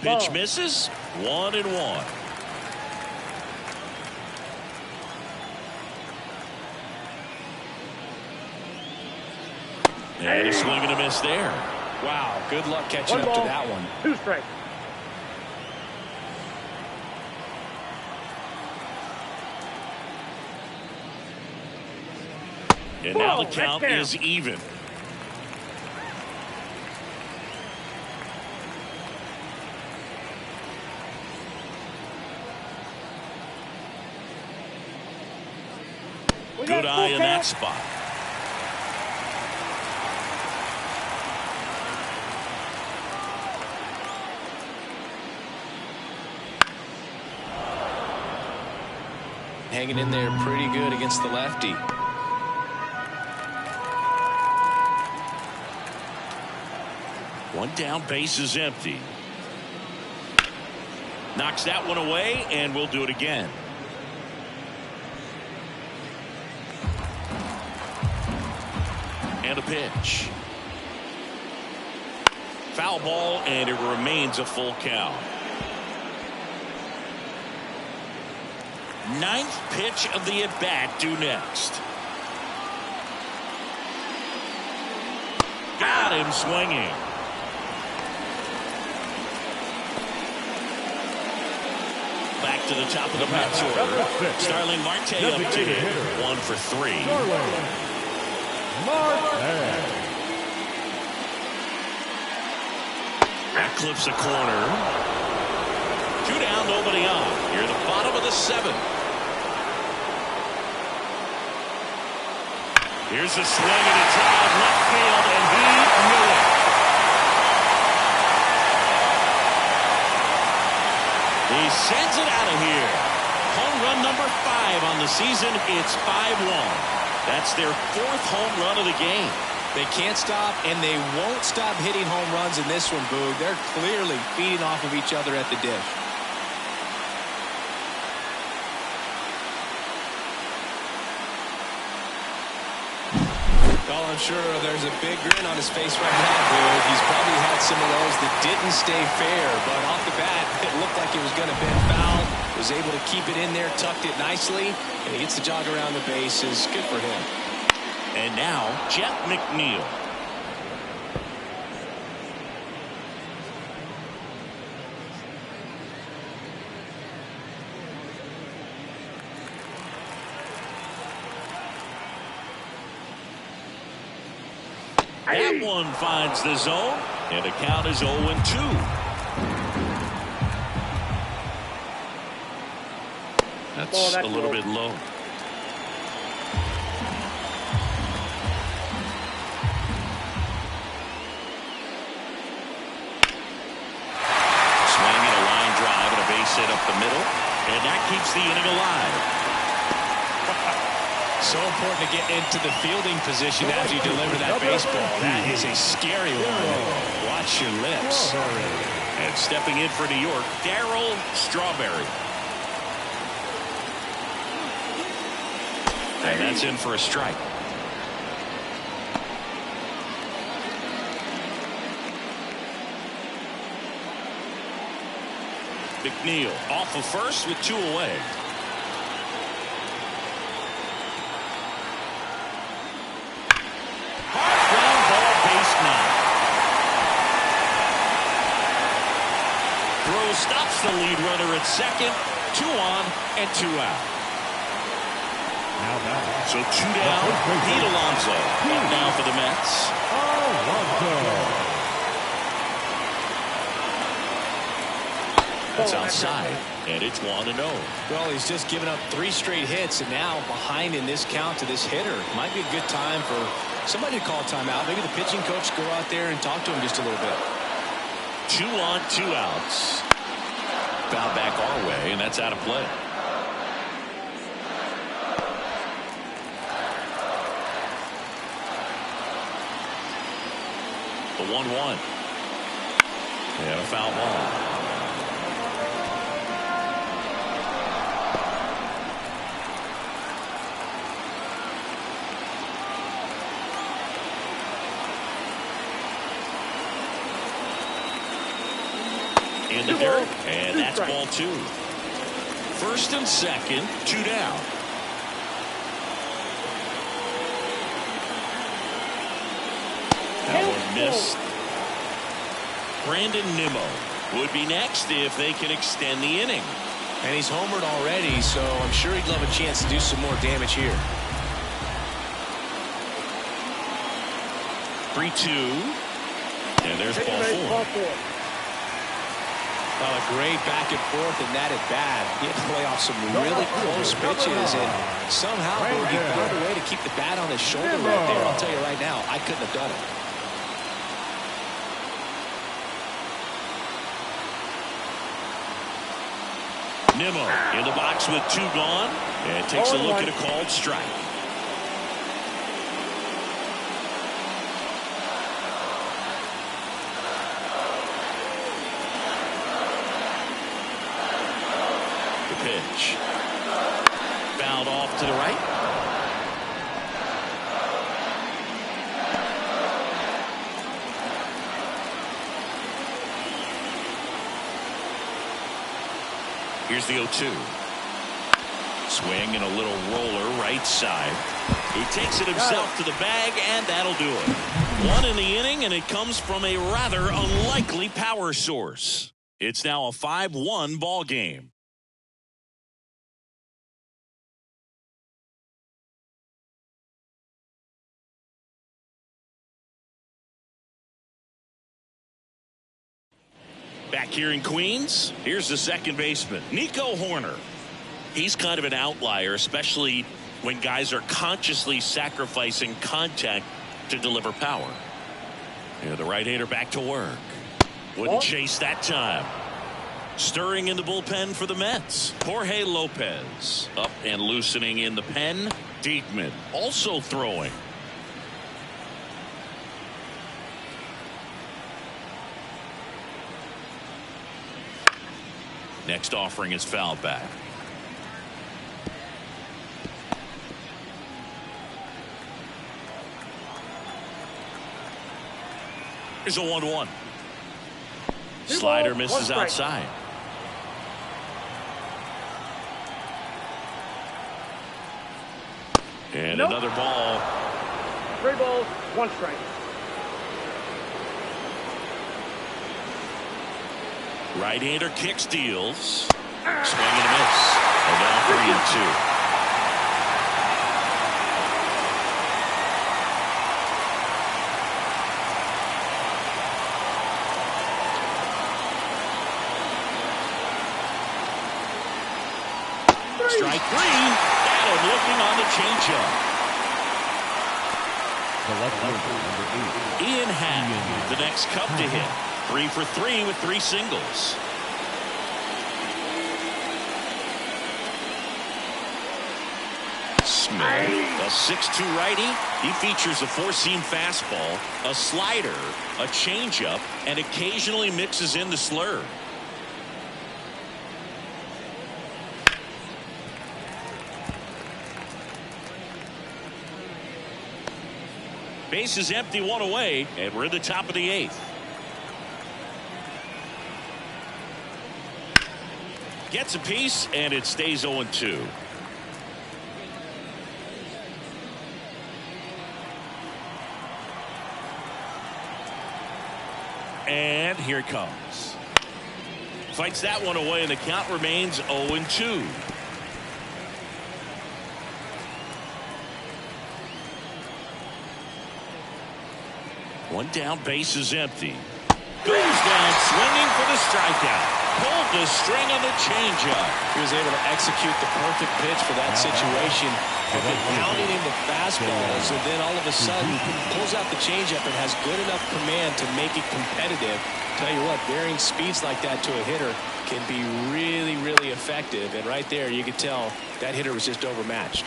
Pitch misses. 1-1. And a swing and a miss there. Wow, good luck catching up to that one. 2 strikes. And now the count is even. Good eye in that spot. Hanging in there pretty good against the lefty. One down, base is empty. Knocks that one away, and we'll do it again. And a pitch. Foul ball, and it remains a full count. Ninth pitch of the at-bat due next. Got him swinging. Back to the top of the Mets order. Starling Marte up to hit. 1 for 3. That clips a corner. 2 down, nobody on. Near the bottom of the 7th. Here's a swing and a drive left field, and he knew it. He sends it out of here. Home run number 5 on the season. It's 5-1. That's their 4th home run of the game. They can't stop, and they won't stop hitting home runs in this one, Boog. They're clearly feeding off of each other at the dish. Well, I'm sure there's a big grin on his face right now, Boog. He's probably had some of those that didn't stay fair, but off the bat, it looked like it was going to bend foul. Was able to keep it in there, tucked it nicely, and he gets the jog around the bases. Good for him. And now, Jeff McNeil. That one finds the zone, and the count is 0-2. That's a little bit low. Swinging a line drive and a base hit up the middle, and that keeps the inning alive. So important to get into the fielding position as you deliver that baseball. That is a scary one. Watch your lips. And stepping in for New York, Darryl Strawberry. And that's in for a strike. McNeil off of first with 2 away. Hard ground ball, base 9. Throw stops the lead runner at second. 2 on and 2 out. So 2 down. Pete Alonso up now for the Mets. That's outside, and it's 1-0. Well, he's just given up 3 straight hits, and now behind in this count to this hitter. Might be a good time for somebody to call timeout. Maybe the pitching coach go out there and talk to him just a little bit. 2 on, 2 outs. Foul back our way, and that's out of play. The 1-1. And a foul ball. In the dirt, and that's ball 2. First and second, 2 down. That one missed. Brandon Nimmo would be next if they can extend the inning. And he's homered already, so I'm sure he'd love a chance to do some more damage here. 3-2. And there's ball 4. Well, a great back and forth, and that at bat. He had to play off some really close pitches, and somehow he found a way to keep the bat on his shoulder right there. I'll tell you right now, I couldn't have done it. Nimmo in the box with 2 gone, and takes a look at a called strike. Pitch. Fouled off to the right. Here's the 0-2. Swing and a little roller right side. He takes it himself to the bag, and that'll do it. 1 in the inning, and it comes from a rather unlikely power source. It's now a 5-1 ball game. Back here in Queens, here's the second baseman, Nico Horner. He's kind of an outlier, especially when guys are consciously sacrificing contact to deliver power. Yeah, the right-hander back to work. Wouldn't chase that time. Stirring in the bullpen for the Mets, Jorge Lopez. Up and loosening in the pen, Diekman also throwing. Next offering is fouled back. Here's a 1-1. Slider misses outside. And another ball. 3 balls, 1 strike. Right-hander kick steals. Swing and a miss. And now 3-2. Strike 3. Allen looking on the changeup. Ian Happ, the next Cub to hit. 3 for 3 with 3 singles. Smith, a 6'2" righty. He features a 4-seam fastball, a slider, a changeup, and occasionally mixes in the slurve. Base is empty, one away, and we're in the top of the 8th. Gets a piece, and it stays 0-2. And here it comes. Fights that one away, and the count remains 0-2. One down, base is empty. Goes down swinging for the strikeout. Pulled the string on the changeup. He was able to execute the perfect pitch for that situation. Had been pounding into fastballs, and then all of a sudden pulls out the changeup and has good enough command to make it competitive. Tell you what, varying speeds like that to a hitter can be really, really effective. And right there, you could tell that hitter was just overmatched.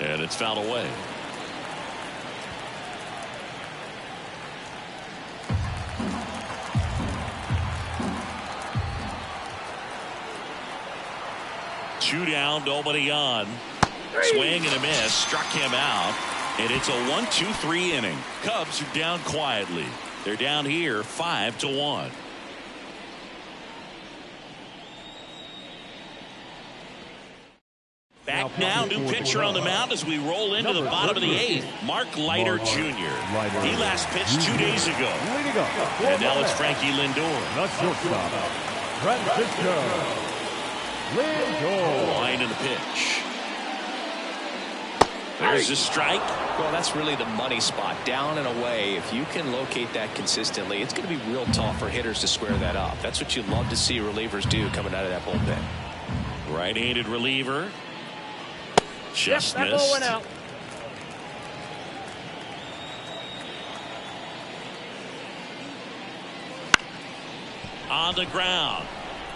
And it's fouled away. Two down, nobody on. Swing and a miss, struck him out. And it's a 1-2-3 inning. Cubs are down quietly. They're down here 5-1. Back now, new pitcher on the mound as we roll into the bottom of the 8th. Mark Leiter Jr. He last pitched 2 days ago. And now it's Frankie Lindor. The shortstop, Francisco Lindor. Line in the pitch. There's a strike. Well, that's really the money spot, down and away. If you can locate that consistently, it's going to be real tough for hitters to square that up. That's what you love to see relievers do coming out of that bullpen. Right-handed reliever. Just that missed. ball went out. On the ground.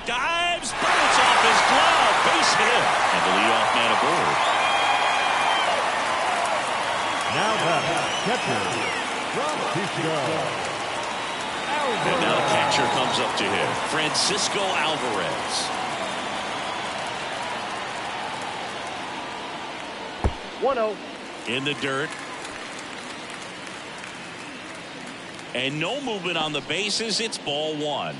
Dives, bullets off his glove. Base hit. And the leadoff man aboard. Now back, catcher, Francisco. And now the catcher comes up to him. Francisco Alvarez. 1-0. In the dirt. And no movement on the bases. It's ball 1.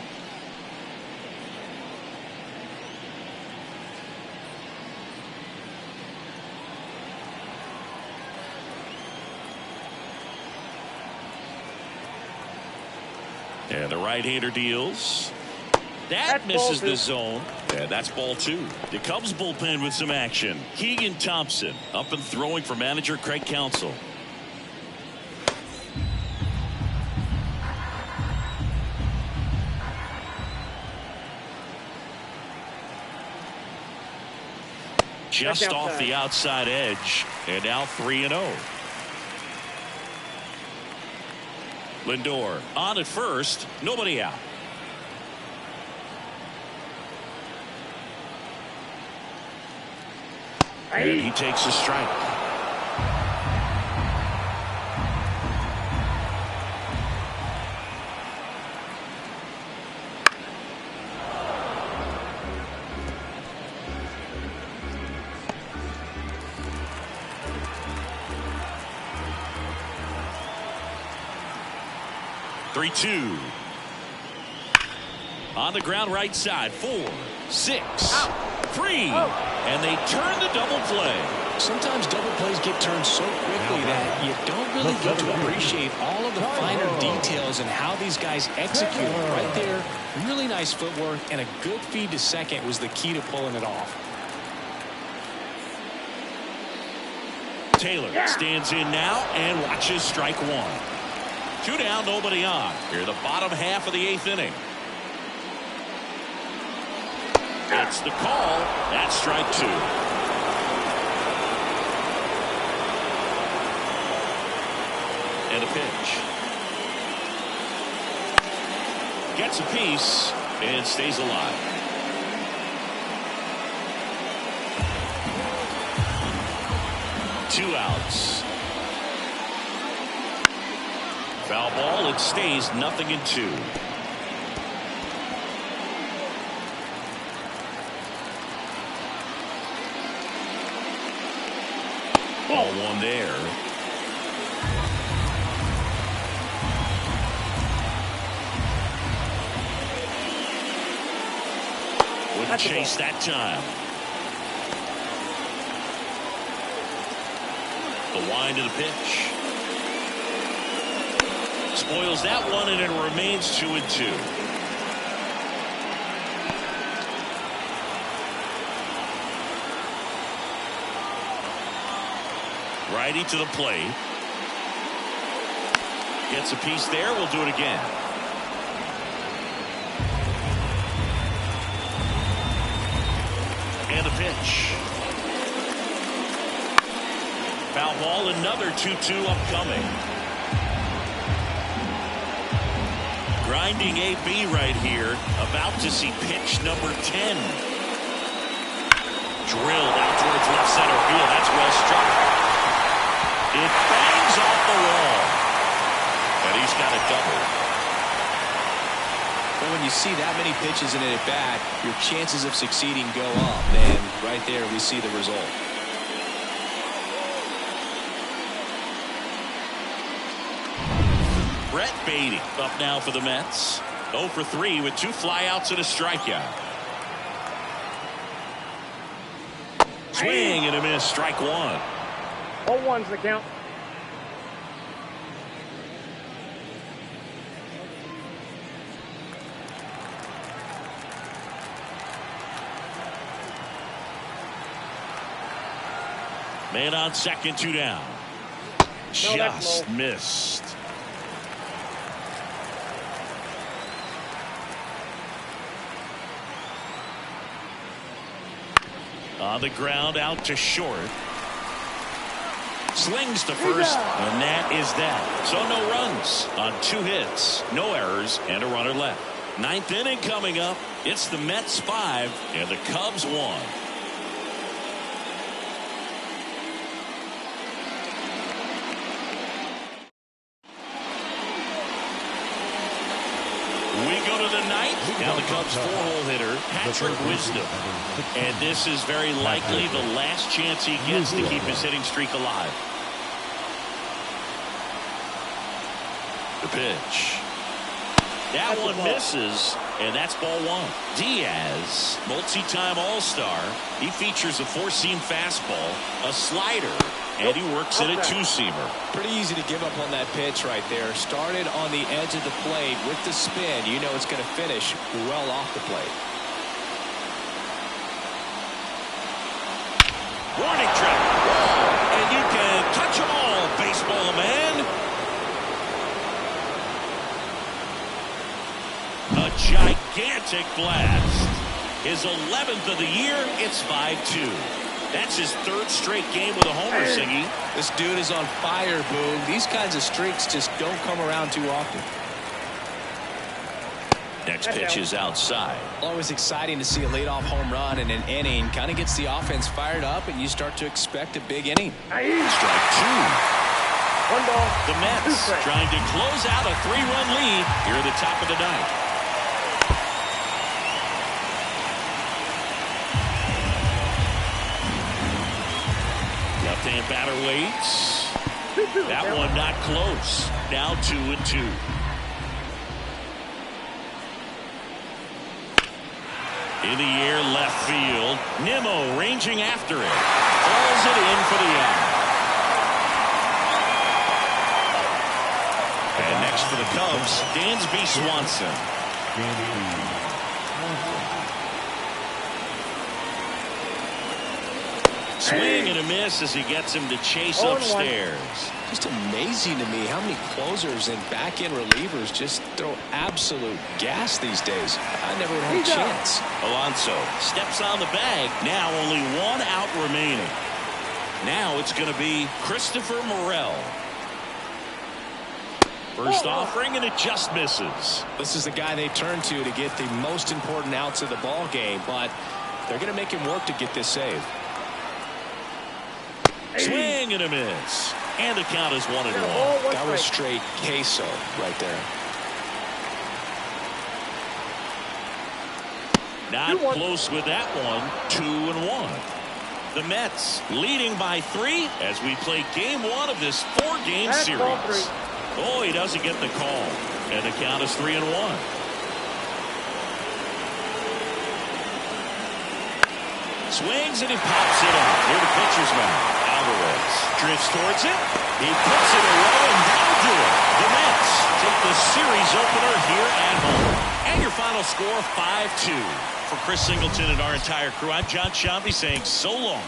And the right-hander deals. That misses the zone. And that's ball 2. The Cubs bullpen with some action. Keegan Thompson up and throwing for manager Craig Counsell. Just off the outside edge. And now 3-0. Lindor on at first. Nobody out. And he takes a strike. Three-two. On the ground right side. 4, 6, 3. And they turn the double play. Sometimes double plays get turned so quickly that you don't really get to appreciate all of the finer details and how these guys execute it. Right there, really nice footwork, and a good feed to second was the key to pulling it off. Taylor stands in now and watches strike 1. 2 down, nobody on. Here the bottom half of the 8th inning. That's the call. That's strike 2. And a pitch. Gets a piece and stays alive. Two outs. Foul ball. It stays 0-2. Ball one there. Wouldn't chase that time. The wind of the pitch. Spoils that one, and it remains 2-2. Righty to the plate. Gets a piece there. We'll do it again. And the pitch. Foul ball, another 2-2 upcoming. Grinding AB right here. About to see pitch number 10. Drilled out towards left center field. That's well struck. It bangs off the wall. And he's got a double. Well, when you see that many pitches in an at-bat, your chances of succeeding go up. And right there we see the result. Brett Beatty up now for the Mets. 0 for 3 with 2 flyouts and a strikeout. Swing and a miss. Strike one. 0-1's the count. Man on second, 2 down. Just missed. On the ground, out to short. Slings to first, and that is that. So no runs on 2 hits, no errors, and a runner left. 9th inning coming up. It's the Mets 5 and the Cubs 1. We go to the 9th. Now the Cubs 4-hole hitter, Patrick Wisdom. And this is very likely the last chance he gets to keep his hitting streak alive. The pitch. That one misses, and that's ball one. Diaz, multi-time All-Star. He features a 4-seam fastball, a slider, and he works in a 2-seamer. Pretty easy to give up on that pitch right there. Started on the edge of the plate with the spin. You know it's going to finish well off the plate. Warning track. And you can touch them all, baseball man. A gigantic blast. His 11th of the year. It's 5-2. That's his 3rd straight game with a homer, Siggy. This dude is on fire, Boone. These kinds of streaks just don't come around too often. Next pitch is outside. Always exciting to see a leadoff home run in an inning. Kind of gets the offense fired up, and you start to expect a big inning. Strike 2. 1 ball. The Mets trying to close out a 3-run lead here at the top of the 9th. Left-hand batter waits. That one not close. Now 2-2. In the air, left field. Nimmo ranging after it. Falls it in for the out. And next for the Cubs, Dansby Swanson. Swing and a miss as he gets him to chase upstairs. Just amazing to me how many closers and back-end relievers just throw absolute gas these days. I never would have a chance. Alonso steps on the bag. Now only 1 out remaining. Now it's going to be Christopher Morel. First offering, and it just misses. This is the guy they turn to get the most important outs of the ball game, but they're going to make him work to get this save. Swing and a miss. And the count is 1-1. That was straight queso right there. Not close with that one. 2-1. The Mets leading by 3 as we play game 1 of this 4-game series. Oh, he doesn't get the call. And the count is 3-1. Swings and he pops it up near the pitcher's mound. Alvarez drifts towards it. He puts it away, and that'll do it. The Mets take the series opener here at home. And your final score, 5-2. For Chris Singleton and our entire crew, I'm John Shambi saying so long.